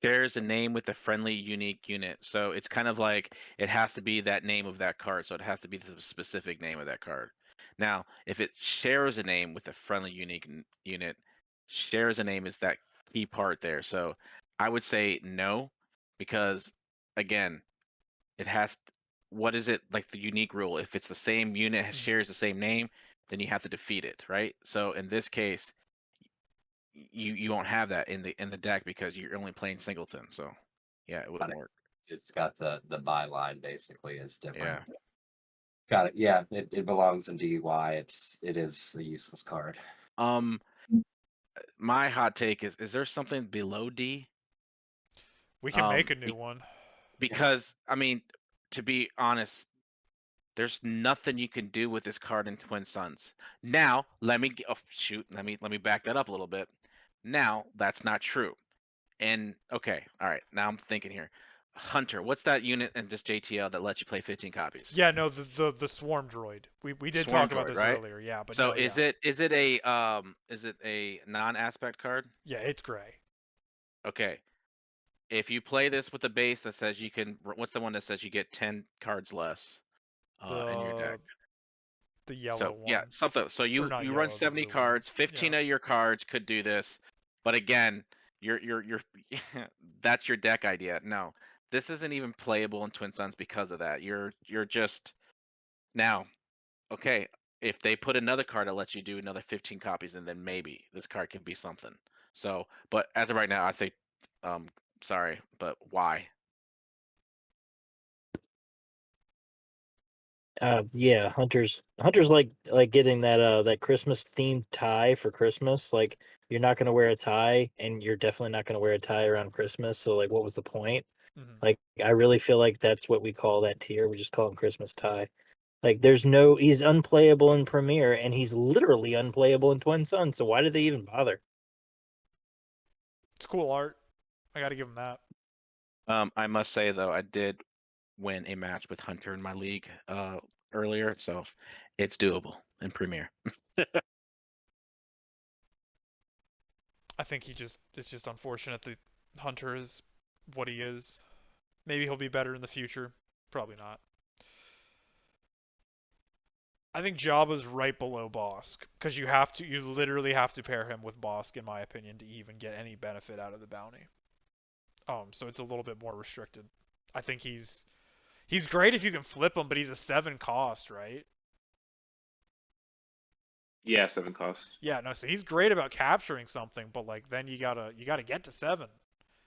E: Shares a name with a friendly unique unit. So it's kind of like it has to be that name of that card. So it has to be the specific name of that card. Now, if it shares a name with a friendly unique unit, shares a name is that key part there. So I would say no, because again, it has what is it like the unique rule? If it's the same unit
B: Mhm.
E: shares the same name, then you have to defeat it, right? So in this case, you won't have that in the deck because you're only playing singleton. So yeah, it wouldn't work.
D: it's got the byline basically is different.
E: Yeah.
D: Got it. Yeah, it belongs in DUI. It is a useless card.
E: Um, my hot take is there something below D?
B: We can make a new one.
E: Because I mean, to be honest, there's nothing you can do with this card in Twin Suns. Now, let me let me back that up a little bit. Now, that's not true. And okay, all right. Now I'm thinking here. Hunter, what's that unit in this JTL that lets you play 15 copies?
B: Yeah, no, the swarm droid. We did
E: Swarm
B: talk about
E: droid,
B: this
E: right?
B: earlier. Yeah, but
E: So
B: no, yeah,
E: is it a non-aspect card?
B: yeah, it's gray.
E: Okay. If you play this with a base that says you can, what's the one that says you get 10 cards less in your deck?
B: The yellow
E: So yeah,
B: one,
E: something. So
B: or
E: you
B: not
E: you run
B: yellow, the
E: 70
B: blue one.
E: cards, 15
B: Yeah.
E: of your cards could do this, but again, you're that's your deck idea. No, this isn't even playable in Twin Suns because of that. You're just now okay. If they put another card that lets you do another 15 copies, and then maybe this card can be something. So, but as of right now, I'd say, sorry, but why?
F: Yeah, Hunter's like getting that Christmas themed tie for Christmas. Like you're not gonna wear a tie, and you're definitely not gonna wear a tie around Christmas. So like, what was the point?
B: Mhm.
F: Like I really feel like that's what we call that tier. We just call him Christmas tie. Like there's no he's unplayable in Premiere, and he's literally unplayable in Twin Sun. So why did they even bother?
B: It's cool art. I got to give him that.
E: I must say though, I did win a match with Hunter in my league earlier, so it's doable in Premiere.
B: I think it's just unfortunate that Hunter is what he is. Maybe he'll be better in the future. Probably not. I think Jabba's right below Bossk because you literally have to pair him with Bossk in my opinion to even get any benefit out of the bounty. So it's a little bit more restricted. I think he's great if you can flip him, but he's a 7 cost, right?
C: Yeah, 7 cost.
B: Yeah, no, so he's great about capturing something, but like then you gotta get to 7.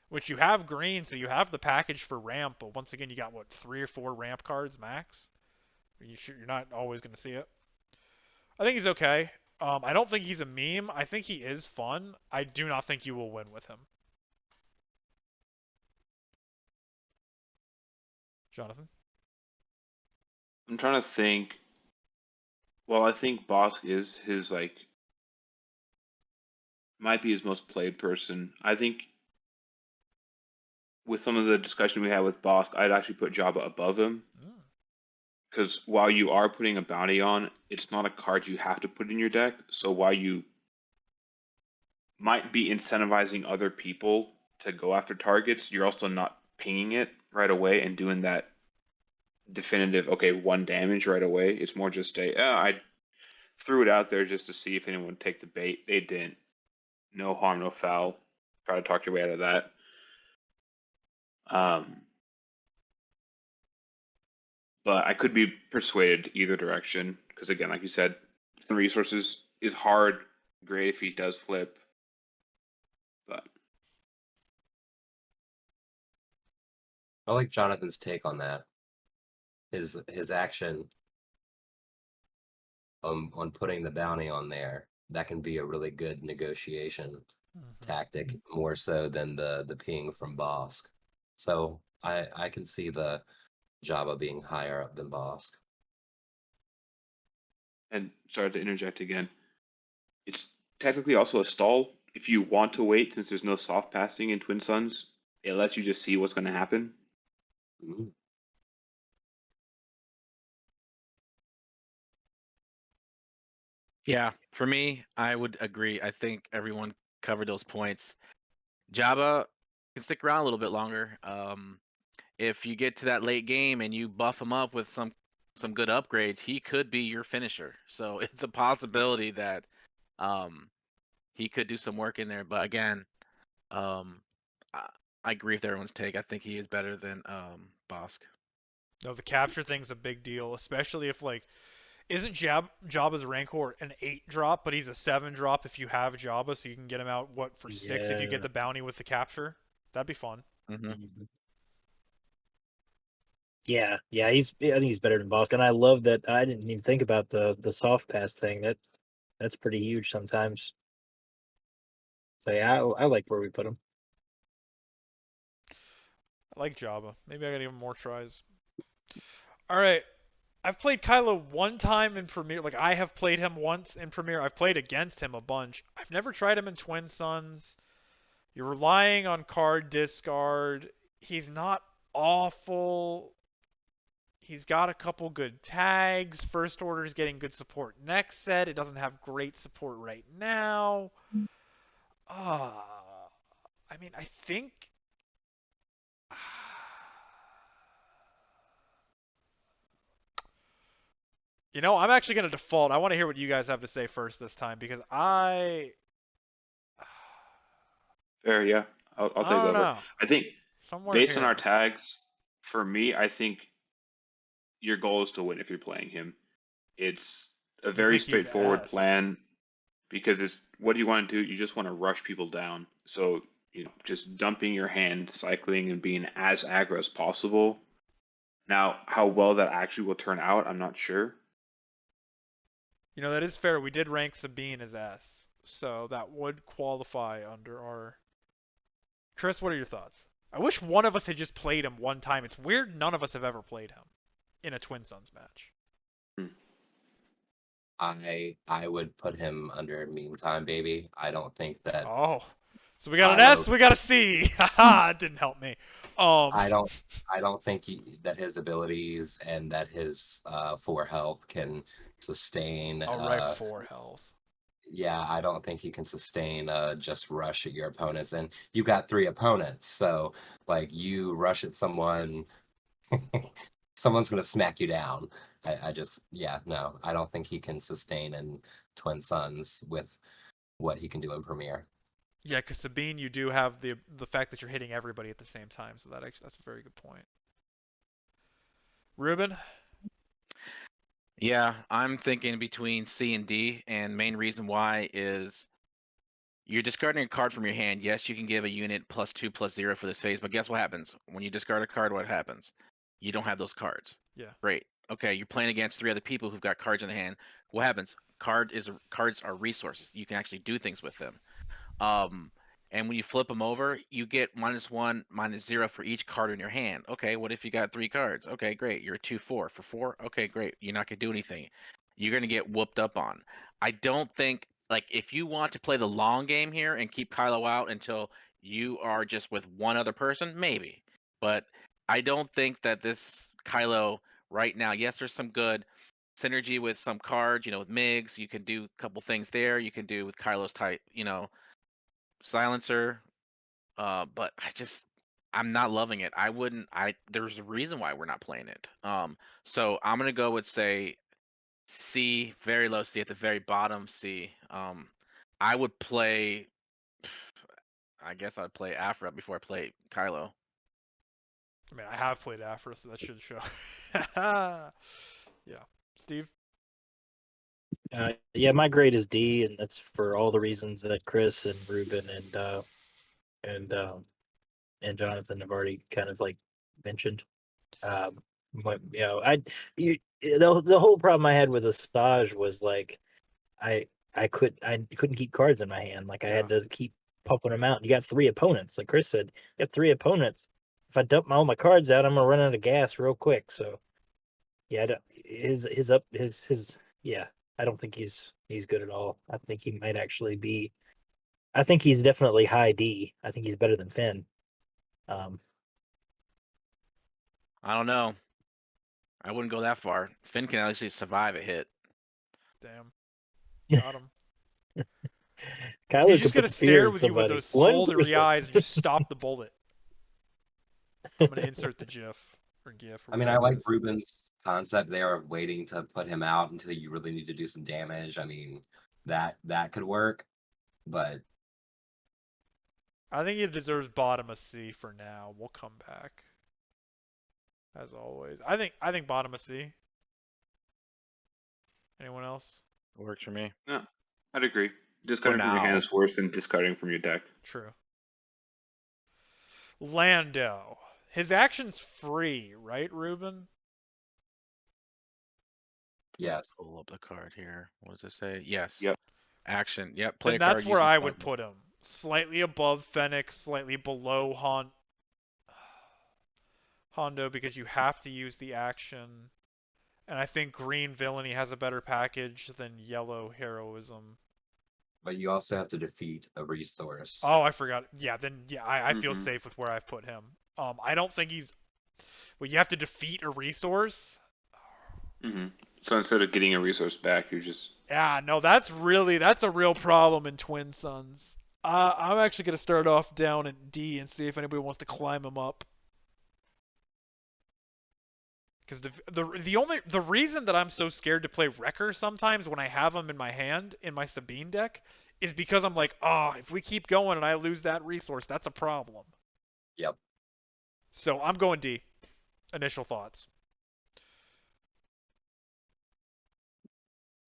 B: Which you have green, so you have the package for ramp, but once again you got what, 3 or 4 ramp cards max? You're not always gonna see it. I think he's okay. I don't think he's a meme. I think he is fun. I do not think you will win with him. Jonathan?
C: I'm trying to think. Well, I think Bossk is his might be his most played person. I think with some of the discussion we had with Bossk, I'd actually put Jabba above him
B: Mm.
C: because while you are putting a bounty on, it's not a card you have to put in your deck. So while you might be incentivizing other people to go after targets, you're also not pinging it right away and doing that definitive, okay, 1 damage right away. It's more just I threw it out there just to see if anyone would take the bait. They didn't. No harm, no foul. Try to talk your way out of that. But I could be persuaded either direction because, again, like you said, the resources is hard. Great if he does flip, but
D: I like Jonathan's take on that. His action on putting the bounty on there, that can be a really good negotiation tactic, more so than the ping from Bossk. So I can see the Jabba being higher up than Bossk.
C: and sorry to interject again. It's technically also a stall if you want to wait, since there's no soft passing in Twin Suns. it lets you just see what's going to happen.
D: Ooh.
E: Yeah, for me, I would agree. I think everyone covered those points. Jabba can stick around a little bit longer. If you get to that late game and you buff him up with some good upgrades, he could be your finisher. So it's a possibility that um, he could do some work in there. But again, um, I, I agree with everyone's take. I think he is better than Bossk.
B: No, the capture thing's a big deal, especially if like isn't Jabba's Rancor an 8 drop, but he's a 7 drop if you have Jabba, so you can get him out what for 6 if you get
F: Yeah.
B: the bounty with the capture. That'd be fun.
E: Mm-hmm.
F: Yeah, I think he's better than Bossk, and I love that. I didn't even think about the soft pass thing. That's pretty huge sometimes. So yeah, I like where we put him.
B: I like Jabba. Maybe I gotta give him more tries. All right, I've played Kylo one time in Premiere. Like I have played him once in Premiere. I've played against him a bunch. I've never tried him in Twin Suns. You're relying on card discard. He's not awful. He's got a couple good tags. First Order's getting good support next set. It doesn't have great support right now. I mean, I think. You know, I'm actually going to default. I want to hear what you guys have to say first this time because I
C: Fair, yeah. I'll take
B: don't
C: over.
B: know.
C: I think
B: Somewhere
C: based on
B: here.
C: our tags, for me, I think your goal is to win if you're playing him. It's a
B: You
C: very
B: think he's
C: straightforward
B: S?
C: plan because it's what do you want to do? You just want to rush people down. So, just dumping your hand, cycling, and being as aggro as possible. Now, how well that actually will turn out, I'm not sure.
B: You know, that is fair. We did rank Sabine as S. So that would qualify under our. Chris, what are your thoughts? I wish one of us had just played him one time. It's weird none of us have ever played him in a Twin Suns match.
D: I would put him under meme time, baby. I don't think that
B: Oh. So we got an
D: Kylo.
B: S, we got a C. Haha, it didn't help me.
D: I don't. I don't think that his abilities and that his 4 health can sustain.
B: All right, 4 health.
D: Yeah, I don't think he can sustain just rush at your opponents. And you got 3 opponents, so like you rush at someone, someone's gonna smack you down. I just no, I don't think he can sustain in Twin Suns with what he can do in Premiere.
B: Yeah, because Sabine, you do have the fact that you're hitting everybody at the same time, so that's a very good point. Ruben?
E: Yeah, I'm thinking between C and D, and main reason why is you're discarding a card from your hand. Yes, you can give a unit +2/+0 for this phase, but guess what happens? When you discard a card, what happens? You don't have those cards.
B: Yeah.
E: Great. Okay, you're playing against 3 other people who've got cards in the hand. What happens? Cards are resources. You can actually do things with them. And when you flip them over, you get -1, -0 for each card in your hand. Okay, what if you got 3 cards? Okay, great. You're a 2/4 for 4. Okay, great. You're not gonna do anything. You're gonna get whooped up on. I don't think like if you want to play the long game here and keep Kylo out until you are just with one other person, maybe. But I don't think that this Kylo right now. Yes, there's some good synergy with some cards. With Migs, you can do a couple things there. You can do with Kylo's type. Silencer. But I'm not loving it. I wouldn't. There's a reason why we're not playing it. So I'm gonna go with say C, very low C at the very bottom C. I would play. I guess I'd play Aphra before I play Kylo.
B: I mean, I have played Aphra, so that should show. Yeah. Steve?
F: Yeah, my grade is D, and that's for all the reasons that Chris and Ruben and and Jonathan have already kind of like mentioned. But, the whole problem I had with Asajj was like I couldn't keep cards in my hand. Like I had to keep pumping them out. You got 3 opponents, like Chris said. You got 3 opponents. If I dump all my cards out, I'm gonna run out of gas real quick. So yeah, his yeah. I don't think he's good at all. I think he might actually be. I think he's definitely high D. I think he's better than Finn. Um,
E: I don't know. I wouldn't go that far. Finn can actually survive a hit.
B: Damn. Got him.
F: Kylo
B: He's
F: could
B: just
F: put
B: gonna
F: the fear
B: stare
F: in
B: with you with
F: somebody.
B: those smoldery
F: 1%.
B: eyes and just stop the bullet. I'm gonna insert the GIF or GIF or
D: I mean, I
B: whatever it
D: like
B: is.
D: Ruben's concept there of waiting to put him out until you really need to do some damage. I mean, that could work, but
B: I think he deserves bottom of C for now. We'll come back. As always. I think bottom of C. Anyone else?
E: Works for me.
C: No, I'd agree. Discarding from your hand
E: now.
C: is worse than discarding from your deck.
B: True. Lando. His action's free, right, Ruben?
D: yes.
E: Pull up the card here. What does it say? Yes.
C: Yep.
E: Action. Yep. Play
B: Then
E: a card
B: that's where
E: using
B: I would
E: smuggle.
B: put him. Slightly above Fennec, slightly below Hondo because you have to use the action. And I think green villainy has a better package than yellow heroism.
D: But you also have to defeat a resource.
B: Oh, I forgot. Yeah, then yeah, I feel
C: Mhm.
B: safe with where I've put him. I don't think he's. Well, you have to defeat a resource.
C: So instead of getting a resource back, you're just
B: Yeah, no, that's a real problem in Twin Suns. I'm actually gonna start off down at D and see if anybody wants to climb him up. Because the reason that I'm so scared to play Wrecker sometimes when I have him in my hand in my Sabine deck is because I'm like, oh, if we keep going and I lose that resource, that's a problem.
D: Yep.
B: So I'm going D. Initial thoughts.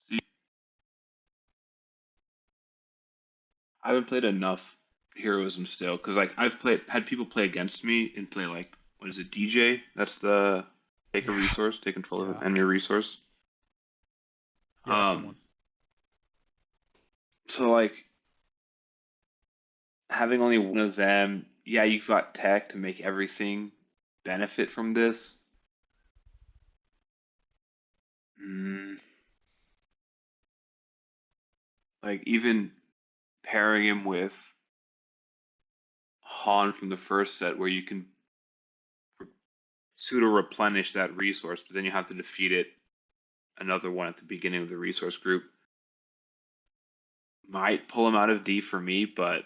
C: see. I haven't played enough heroism still because like I've had people play against me and play like what is it DJ? That's the take a
B: Yeah.
C: resource, take control of
B: Yeah.
C: an enemy resource.
B: Yeah, that's the one.
C: So like having only one of them, yeah, you've got tech to make everything benefit from this. Mm, like even pairing him with Han from the first set, where you can pseudo replenish that resource, but then you have to defeat it another one at the beginning of the resource group. Might pull him out of D for me, but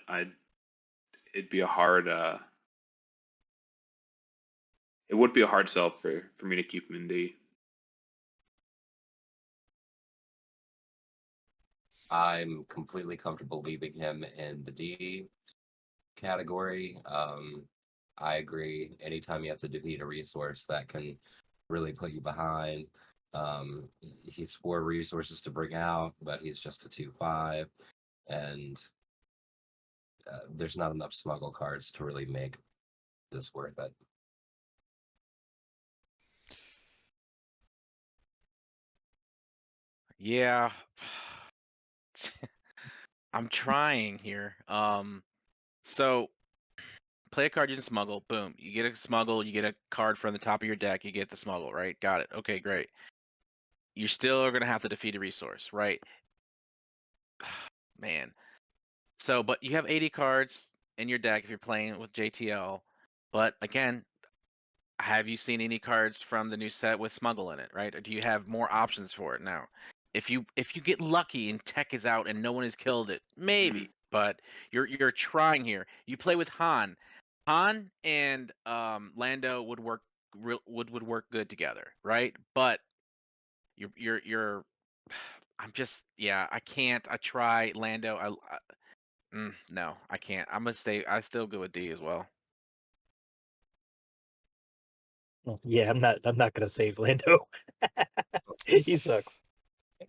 C: it'd be a hard it would be a hard sell for me to keep him in D.
D: I'm completely comfortable leaving him in the D category. I agree. Anytime you have to defeat a resource, that can really put you behind. He's 4 resources to bring out, but he's just a 2/5, and there's not enough smuggle cards to really make this worth it.
E: Yeah. I'm trying here. So play a card using smuggle. Boom. You get a smuggle. You get a card from the top of your deck. You get the smuggle. Right. Got it. Okay. Great. You still are gonna have to defeat a resource. Right. Man. So, but you have 80 cards in your deck if you're playing with JTL. But again, have you seen any cards from the new set with smuggle in it, right? Or do you have more options for it now? If you get lucky and tech is out and no one has killed it, maybe. But you're trying here. You play with Han. Han and Lando would work would work good together, right? But you're I'm just yeah, I can't. I try Lando. No, I can't. I'm gonna say I still go with D as well.
F: Yeah, I'm not gonna save Lando. He sucks.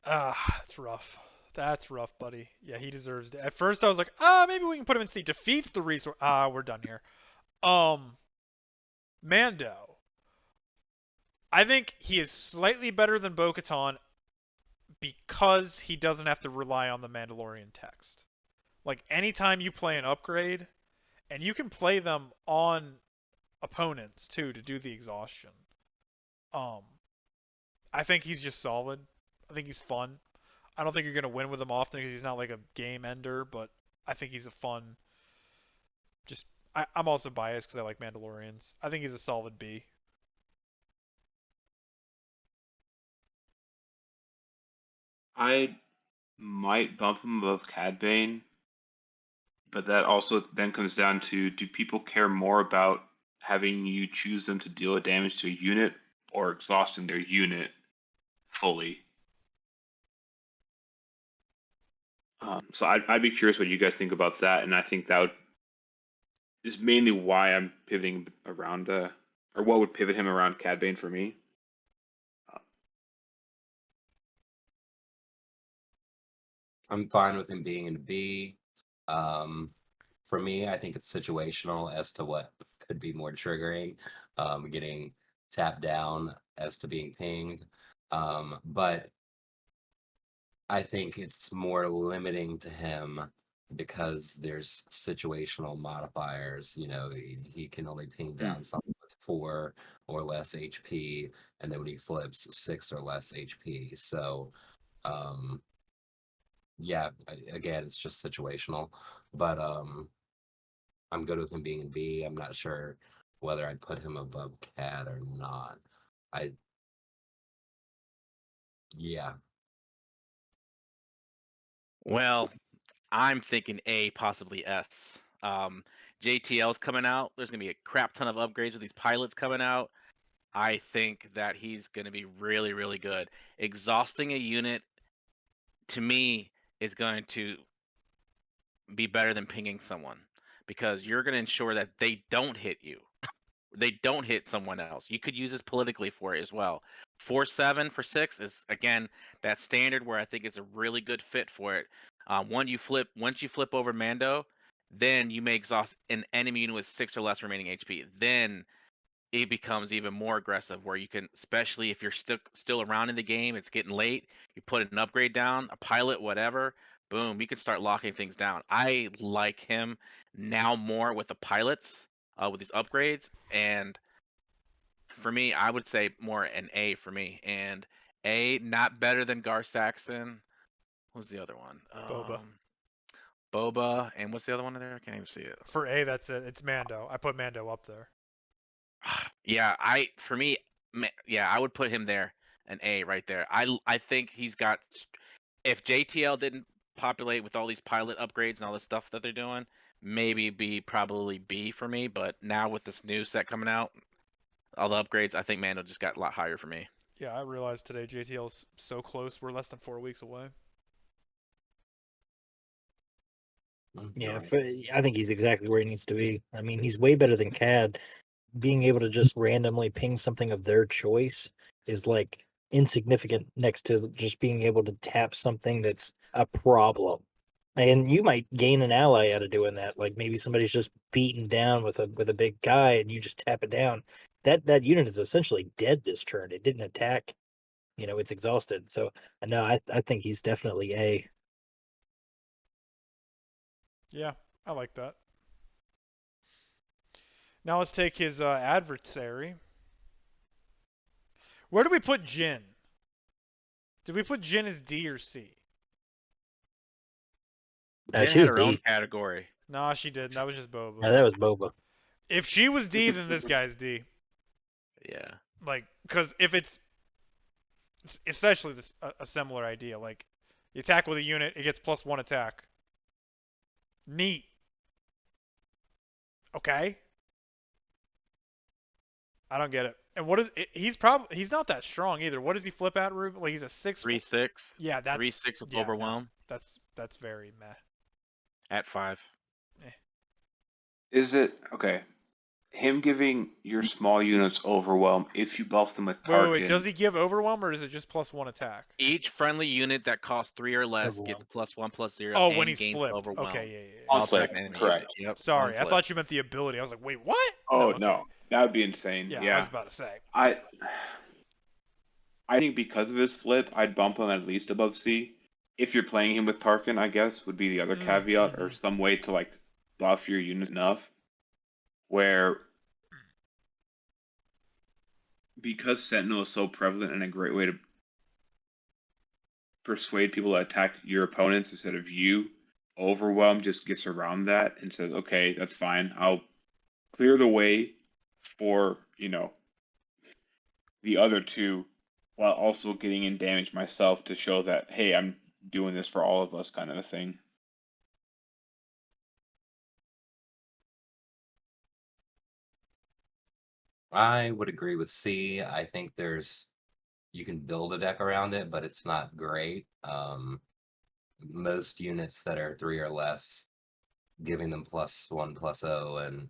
B: That's rough. That's rough, buddy. Yeah, he deserves it. At first I was like, maybe we can put him in C. Defeats the resource. We're done here. Mando. I think he is slightly better than Bo-Katan because he doesn't have to rely on the Mandalorian text. Like, anytime you play an upgrade, and you can play them on opponents, too, to do the exhaustion. I think he's just solid. I think he's fun. I don't think you're going to win with him often because he's not like a game ender, but I think he's a fun, just I'm also biased because I like Mandalorians. I think he's a solid B.
C: I might bump him above Cad Bane, but that also then comes down to, do people care more about having you choose them to deal a damage to a unit or exhausting their unit fully? So I'd be curious what you guys think about that, and I think that is mainly why I'm pivoting around, or what would pivot him around Cad Bane for me.
D: I'm fine with him being in B. For me, I think it's situational as to what could be more triggering, getting tapped down as to being pinged. But I think it's more limiting to him because there's situational modifiers. You know, he can only ping down something with 4 or less HP, and then when he flips, 6 or less HP. So, yeah, again, it's just situational. But I'm good with him being in B. I'm not sure whether I'd put him above Cad or not. Yeah.
E: Well, I'm thinking A, possibly S. JTL's coming out. There's gonna be a crap ton of upgrades with these pilots coming out. I think that he's gonna be really, really good. Exhausting a unit to me is going to be better than pinging someone because you're gonna ensure that they don't hit you. They don't hit someone else. You could use this politically for it as well. 4-7 for 6 is again that standard where I think is a really good fit for it. Once you flip over Mando, then you may exhaust an enemy unit with 6 or less remaining HP. Then it becomes even more aggressive where you can, especially if you're still around in the game, it's getting late, you put an upgrade down, a pilot, whatever, boom, you can start locking things down. I like him now more with the pilots, with these upgrades, and for me, I would say more an A for me. And A, not better than Gar Saxon. What was the other one?
B: Boba.
E: Boba, and what's the other one in there? I can't even see it.
B: For A, that's it. It's Mando. I put Mando up there.
E: Yeah, for me, yeah, I would put him there, an A right there. I think he's got. If JTL didn't populate with all these pilot upgrades and all this stuff that they're doing, maybe probably B for me. But now with this new set coming out, all the upgrades, I think Mando just got a lot higher for me.
B: Yeah, I realized today JTL's so close. We're less than 4 weeks away.
F: Yeah,
D: Right.
F: I think he's exactly where he needs to be. I mean, he's way better than Cad. Being able to just randomly ping something of their choice is like insignificant next to just being able to tap something that's a problem. And you might gain an ally out of doing that. Like maybe somebody's just beaten down with a big guy and you just tap it down. That unit is essentially dead this turn. It didn't attack. You know, it's exhausted. So no, I think he's definitely A.
B: Yeah, I like that. Now let's take his adversary. Where do we put Jin? Did we put Jin as D or C?
E: Jen
F: She
E: had
F: was
E: her own
F: D.
B: Nah,
E: category.
B: she didn't. That was just Boba.
F: No, that was Boba.
B: If she was D, then this guy's D.
E: Yeah.
B: Like, because if it's essentially a similar idea, like you attack with a unit, it gets +1 attack. Neat. Okay. I don't get it. And what is he's not that strong either. What does he flip at, Ruben? Like he's a
E: 3-6.
B: Yeah, that's
E: 3-6 with
B: yeah, no.
E: overwhelm
B: That's very meh.
E: at 5.
C: Is it okay? Him giving your small units overwhelm if you buff them with
B: Wait. Does
C: Tarkin.
B: he give overwhelm or is it just +1 attack?
E: Each friendly unit that costs 3 or less
F: Overwhelm.
E: gets +1/+0
B: Oh, when
E: and
B: he's
E: gains
B: flipped.
E: overwhelm.
B: Okay, yeah.
C: On
E: While
C: flip,
E: attacking enemy units.
C: correct.
E: Yep.
B: Sorry,
E: on
B: I
E: flip.
B: thought you meant the ability. I was like, wait, what?
C: Oh
B: okay.
C: no, that would be insane.
B: Yeah,
C: Yeah,
B: I was about to say.
C: I think because of his flip, I'd bump him at least above C. If you're playing him with Tarkin, I guess would be the other caveat, or some way to like buff your unit enough where, because Sentinel is so prevalent and a great way to persuade people to attack your opponents instead of you, Overwhelm just gets around that and says, okay, that's fine. I'll clear the way for, the other two while also getting in damage myself to show that, hey, I'm doing this for all of us kind of a thing.
D: I would agree with C. I think you can build a deck around it, but it's not great. Most units that are 3 or less, giving them +1/+0 and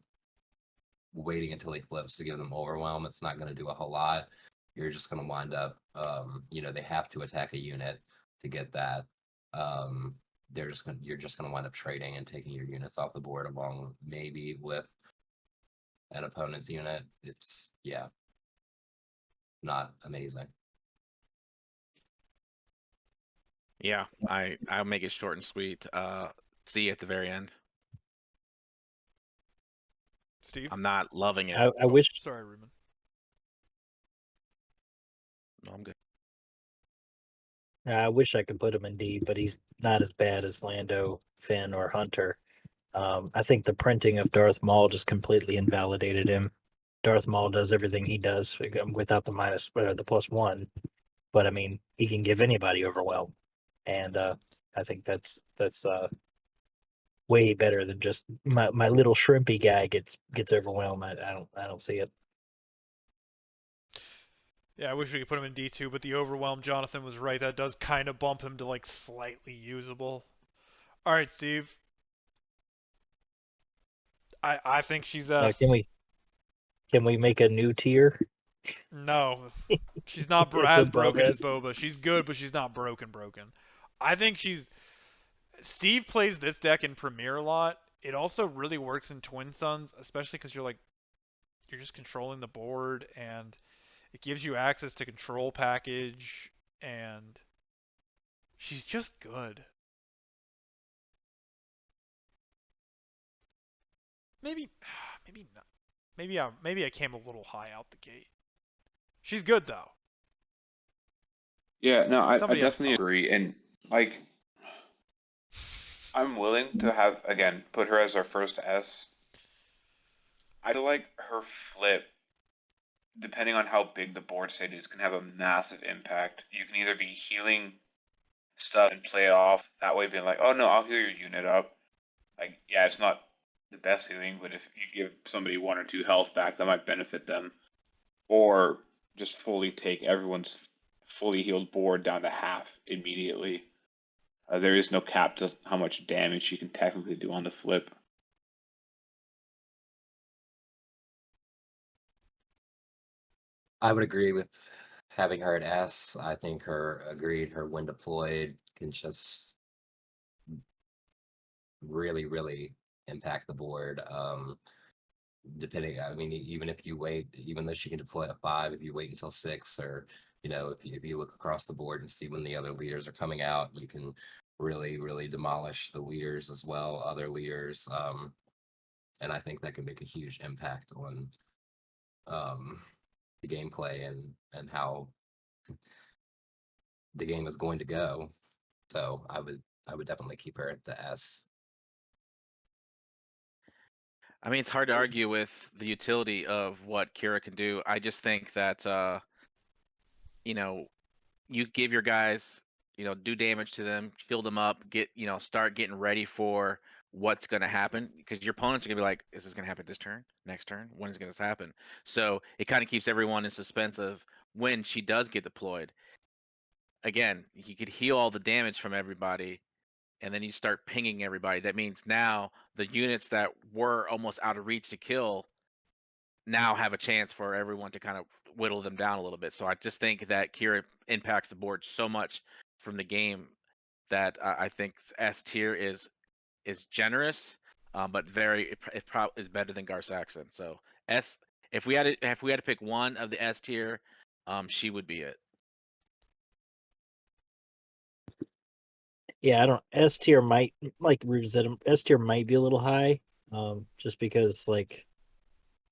D: waiting until he flips to give them overwhelm, it's not going to do a whole lot. You're just going to wind up, they have to attack a unit to get that. You're just going to wind up trading and taking your units off the board along maybe with an opponent's unit. It's not amazing.
E: Yeah, I'll make it short and sweet. C at the very end.
B: Steve?
E: I'm not loving it.
F: I wish
B: Sorry, Ruben.
E: No, I'm good.
F: I wish I could put him in D, but he's not as bad as Lando, Finn, or Hunter. I think the printing of Darth Maul just completely invalidated him. Darth Maul does everything he does without the +1, but I mean he can give anybody overwhelm, and I think that's way better than just my little shrimpy guy gets overwhelmed. I don't see it.
B: Yeah, I wish we could put him in D2, but the overwhelm, Jonathan was right. That does kind of bump him to like slightly usable. All right, Steve. I think she's S.
F: Can we make a new tier?
B: No, she's not
F: It's
B: as
F: above
B: broken as
F: S.
B: Boba. She's good, but she's not broken. I think Steve plays this deck in Premier a lot. It also really works in Twin Suns, especially because you're just controlling the board, and it gives you access to control package, and she's just good. Maybe not. Maybe I came a little high out the gate. She's good though.
C: Yeah, no, I
B: Somebody else
C: definitely
B: talk.
C: agree. And like, I'm willing to have, again, put her as our first S. I feel like her flip, depending on how big the board state is, can have a massive impact. You can either be healing stuff and play it off that way, being like, oh no, I'll heal your unit up. Like, yeah, it's not the best healing, but if you give somebody 1 or 2 health back, that might benefit them. Or just fully take everyone's fully healed board down to half immediately. There is no cap to how much damage you can technically do on the flip.
D: I would agree with having her at S. I think her when deployed can just really, really impact the board. Depending, I mean, even if you wait, even though she can deploy at 5, if you wait until 6, or if you look across the board and see when the other leaders are coming out, you can really, really demolish the leaders as well, other leaders. And I think that can make a huge impact on the gameplay and how the game is going to go. So I would definitely keep her at the S.
E: I mean, it's hard to argue with the utility of what Qira can do. I just think that you give your guys, do damage to them, heal them up, start getting ready for what's going to happen, because your opponents are going to be like, is this going to happen this turn, next turn? When is going to happen? So it kind of keeps everyone in suspense of when she does get deployed. Again, you could heal all the damage from everybody, and then you start pinging everybody. That means now the units that were almost out of reach to kill now have a chance for everyone to kind of whittle them down a little bit. So I just think that Qira impacts the board so much from the game that I think S tier is generous, but it probably is better than Gar Saxon. So S, if we had to pick one of the S tier, she would be it.
F: Yeah, I don't. S tier might, like Rude said, S tier might be a little high, just because I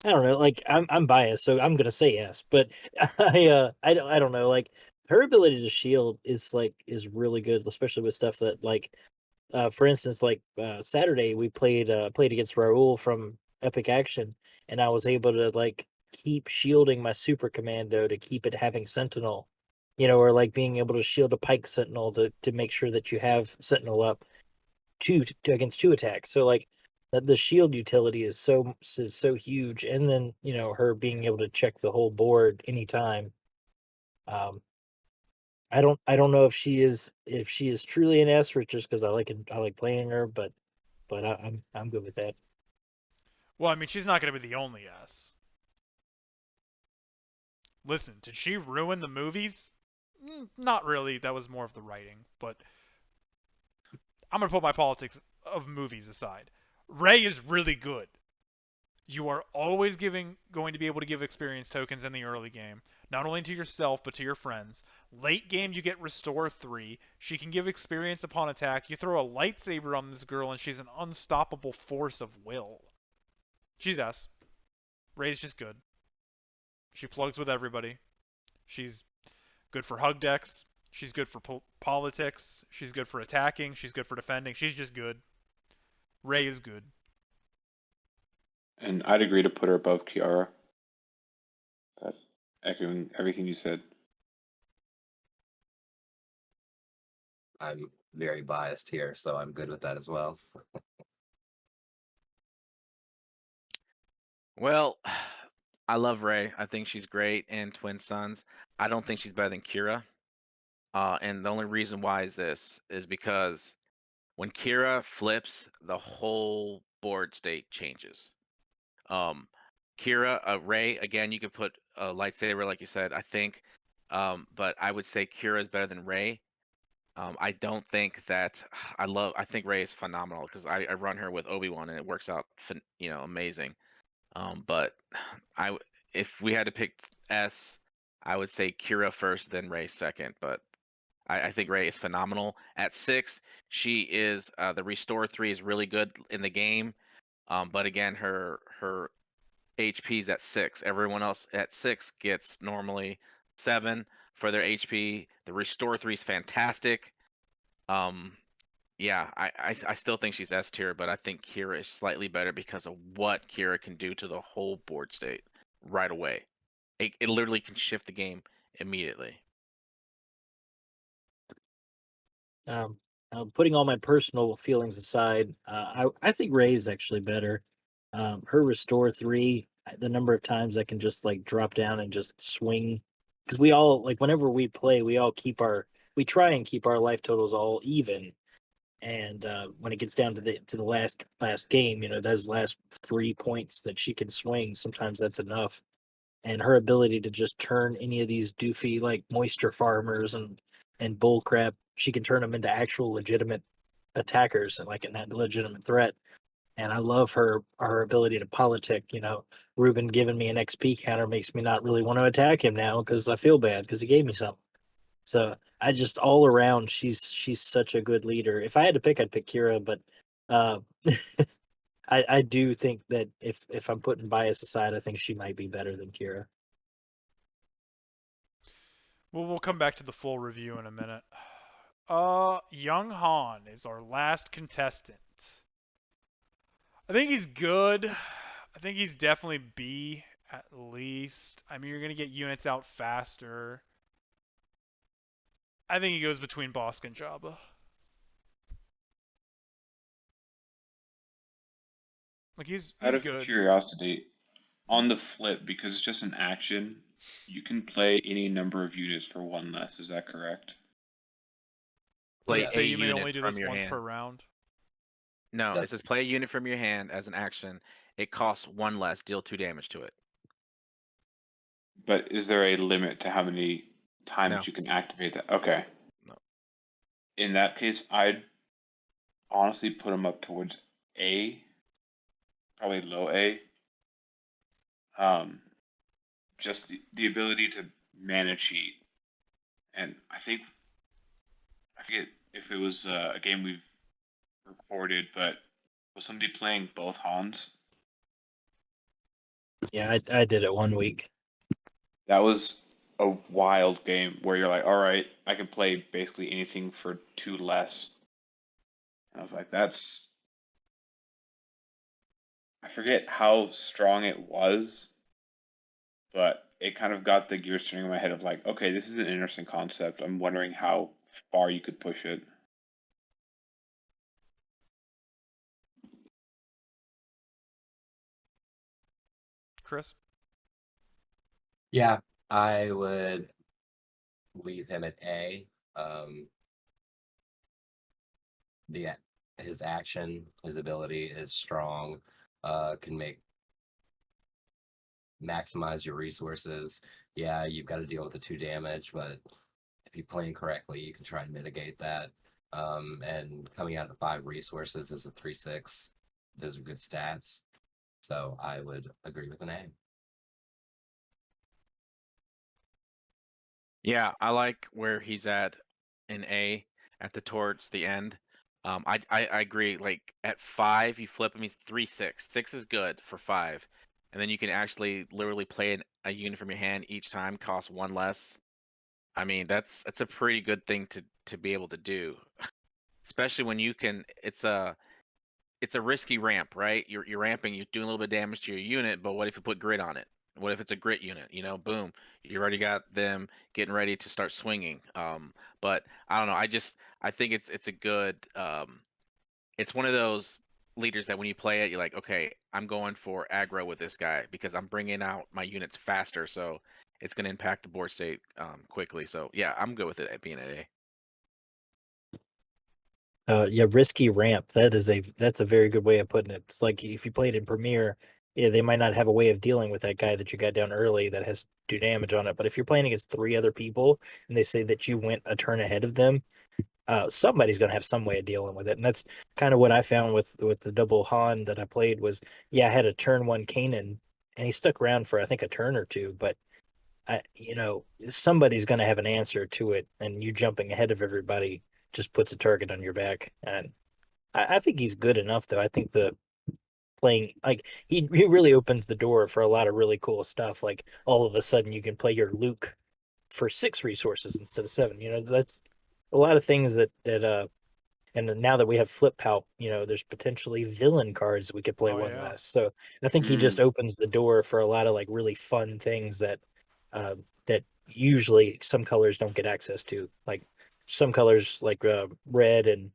F: don't know, I'm biased, so I'm gonna say yes, but I don't know, her ability to shield is really good, especially with stuff that for instance, Saturday we played against Raul from Epic Action, and I was able to like keep shielding my super commando to keep it having sentinel, or like being able to shield a pike sentinel to make sure that you have sentinel up against 2 attacks. So like the shield utility is so huge, and then her being able to check the whole board anytime. I don't know if she is truly an S, or just because I like playing her, but I'm good with that.
B: Well, I mean, she's not going to be the only S. Listen, did she ruin the movies? Not really. That was more of the writing. But I'm going to put my politics of movies aside. Rey is really good. You are always going to be able to give experience tokens in the early game, not only to yourself but to your friends. Late game, you get Restore 3. She can give experience upon attack. You throw a lightsaber on this girl, and she's an unstoppable force of will. She's S. Rey's just good. She plugs with everybody. She's good for hug decks. She's good for politics. She's good for attacking. She's good for defending. She's just good. Rey is good.
C: And I'd agree to put her above Kiara. That echoing everything you said.
D: I'm very biased here, so I'm good with that as well.
E: Well, I love Rey. I think she's great in Twin Sons. I don't think she's better than Qira. And the only reason why is because when Qira flips, the whole board state changes. Qira, Rey, again, you could put a lightsaber, like you said, I think. But I would say Qira is better than Rey. I don't think that I think Rey is phenomenal because I run her with Obi-Wan and it works out, amazing. But if we had to pick S, I would say Qira first, then Rey second. But I think Rey is phenomenal. At 6, she is the Restore 3 is really good in the game. But again, her HP's at 6. Everyone else at 6 gets normally 7 for their HP. The Restore 3 is fantastic. Yeah, I still think she's S tier, but I think Qira is slightly better because of what Qira can do to the whole board state right away. It literally can shift the game immediately.
F: Putting all my personal feelings aside, I think Rey is actually better. Her Restore 3, the number of times I can just like drop down and just swing, because we all like whenever we play, we try and keep our life totals all even. And when it gets down to the last game, those last 3 points that she can swing, sometimes that's enough. And her ability to just turn any of these doofy like moisture farmers and bull crap, she can turn them into actual legitimate attackers and like a legitimate threat. And I love her ability to politic. Ruben giving me an XP counter makes me not really want to attack him now because I feel bad because he gave me something. So I just all around, she's such a good leader. If I had to pick, I'd pick Qira, but uh, I do think that if I'm putting bias aside, I think she might be better than Qira.
B: Well, we'll come back to the full review in a minute. Young Han is our last contestant. I think he's good. I think he's definitely B at least. I mean, you're going to get units out faster. I think he goes between Bossk and Jabba. Like he's
C: Out of
B: good.
C: curiosity, on the flip, because it's just an action, you can play any number of units for 1 less. Is that correct?
B: Does
E: Play
B: it
E: a
B: say you may
E: unit
B: only do
E: from
B: this
E: your
B: once
E: hand.
B: per round?
E: No,
D: That-
E: it says play a unit from your hand as an action. It costs 1 less, deal 2 damage to it.
C: But is there a limit to how many times
E: No.
C: you can activate that? Okay.
E: No.
C: In that case, I'd honestly put them up towards A, probably low A. Just the ability to mana cheat, and I forget if it was a game we've recorded, but was somebody playing both Hans?
F: Yeah, I did it 1 week.
C: That was a wild game where you're like, all right, I can play basically anything for 2 less. And I was like, that's I forget how strong it was, but it kind of got the gears turning in my head of like, okay, this is an interesting concept. I'm wondering how far you could push it.
B: Chris?
D: Yeah, I would leave him at A. The his action, his ability is strong. Can maximize your resources. Yeah, you've got to deal with the 2 damage, but if you play correctly, you can try and mitigate that. And coming out of 5 resources is a 3/6. Those are good stats. So I would agree with an A.
E: Yeah, I like where he's at in A towards the end. I agree. Like at 5, you flip him, he's 3/6. 6 is good for 5, and then you can actually literally play a unit from your hand each time, cost 1 less. I mean, that's a pretty good thing to be able to do, especially when you can. It's a risky ramp, right? You're ramping, you're doing a little bit of damage to your unit, but what if you put grit on it? What if it's a grit unit? You know, boom, you already got them getting ready to start swinging. But I don't know. I think it's a good. It's one of those leaders that when you play it, you're like, okay, I'm going for aggro with this guy because I'm bringing out my units faster, so it's going to impact the board state quickly. So yeah, I'm good with it at being at A.
F: Yeah, risky ramp. That's a very good way of putting it. It's like if you played in Premiere, yeah, they might not have a way of dealing with that guy that you got down early that has 2 damage on it. But if you're playing against 3 other people and they say that you went a turn ahead of them, somebody's gonna have some way of dealing with it. And that's kind of what I found with the double Han that I played was, yeah, I had a turn 1 Kanan and he stuck around for I think a turn or two, but somebody's gonna have an answer to it, and you jumping ahead of everybody just puts a target on your back. And I think he's good enough, though. I think the playing like he really opens the door for a lot of really cool stuff. Like all of a sudden, you can play your Luke for 6 resources instead of 7. That's a lot of things that. And then now that we have flip palp, there's potentially villain cards we could play
B: Oh,
F: one
B: yeah.
F: less. So I think he just opens the door for a lot of like really fun things uh, that usually some colors don't get access to. Like some colors like red and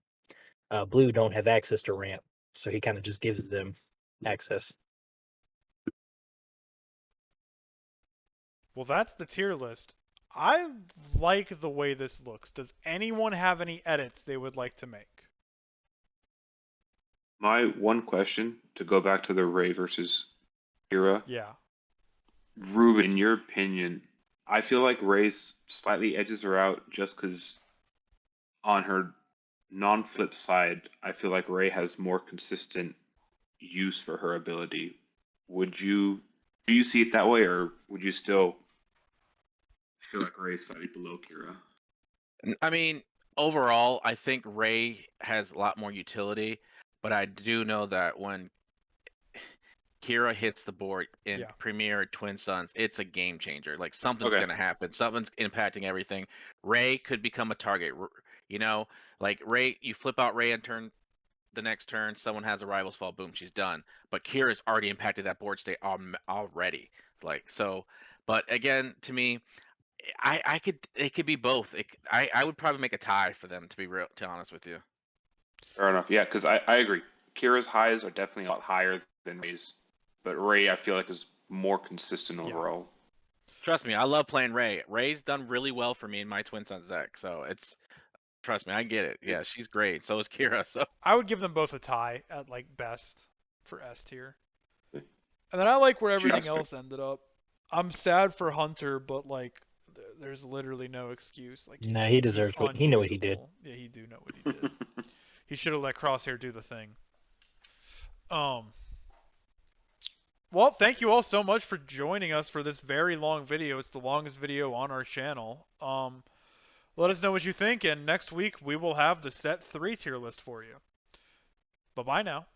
F: blue don't have access to ramp, so he kind of just gives them access.
B: Well, that's the tier list. I like the way this looks. Does anyone have any edits they would like to make?
C: My one question to go back to the Rey versus Qira.
B: Yeah.
C: Ruben, in your opinion, I feel like Rey's slightly edges her out just because on her non-flip side, I feel like Rey has more consistent use for her ability. Do you see it that way, or would you still feel like Rey's slightly below Qira?
E: I mean, overall, I think Ray has a lot more utility, but I do know that when Kira hits the board in
B: Yeah.
E: Premier Twin Suns, it's a game changer. Like something's
C: Okay.
E: gonna happen. Something's impacting everything. Ray could become a target. You know, like Ray, you flip out Ray and turn the next turn, someone has a rival's fall, boom, she's done. But Kira's already impacted that board state already. Like so, but again, to me, I could it could be both. I would probably make a tie for them to be real to honest with you.
C: Fair enough. Yeah, because I agree. Kira's highs are definitely a lot higher than Rey's, but Rey I feel like is more consistent
B: Yeah.
C: overall.
E: Trust me, I love playing Ray. Ray's done really well for me in my Twin Sons deck, so it's trust me, I get it. Yeah, she's great. So is Kira. So
B: I would give them both a tie at like best for S tier. And then I like where everything
C: That's fair.
B: else ended up. I'm sad for Hunter, but like there's literally no excuse. Like
F: Nah, he
B: he's
F: deserves what he knew what he did.
B: unusable. Yeah, he do know what he did. He should have let Crosshair do the thing. Well, thank you all so much for joining us for this very long video. It's the longest video on our channel. Let us know what you think, and next week we will have the set 3 tier list for you. Bye-bye now.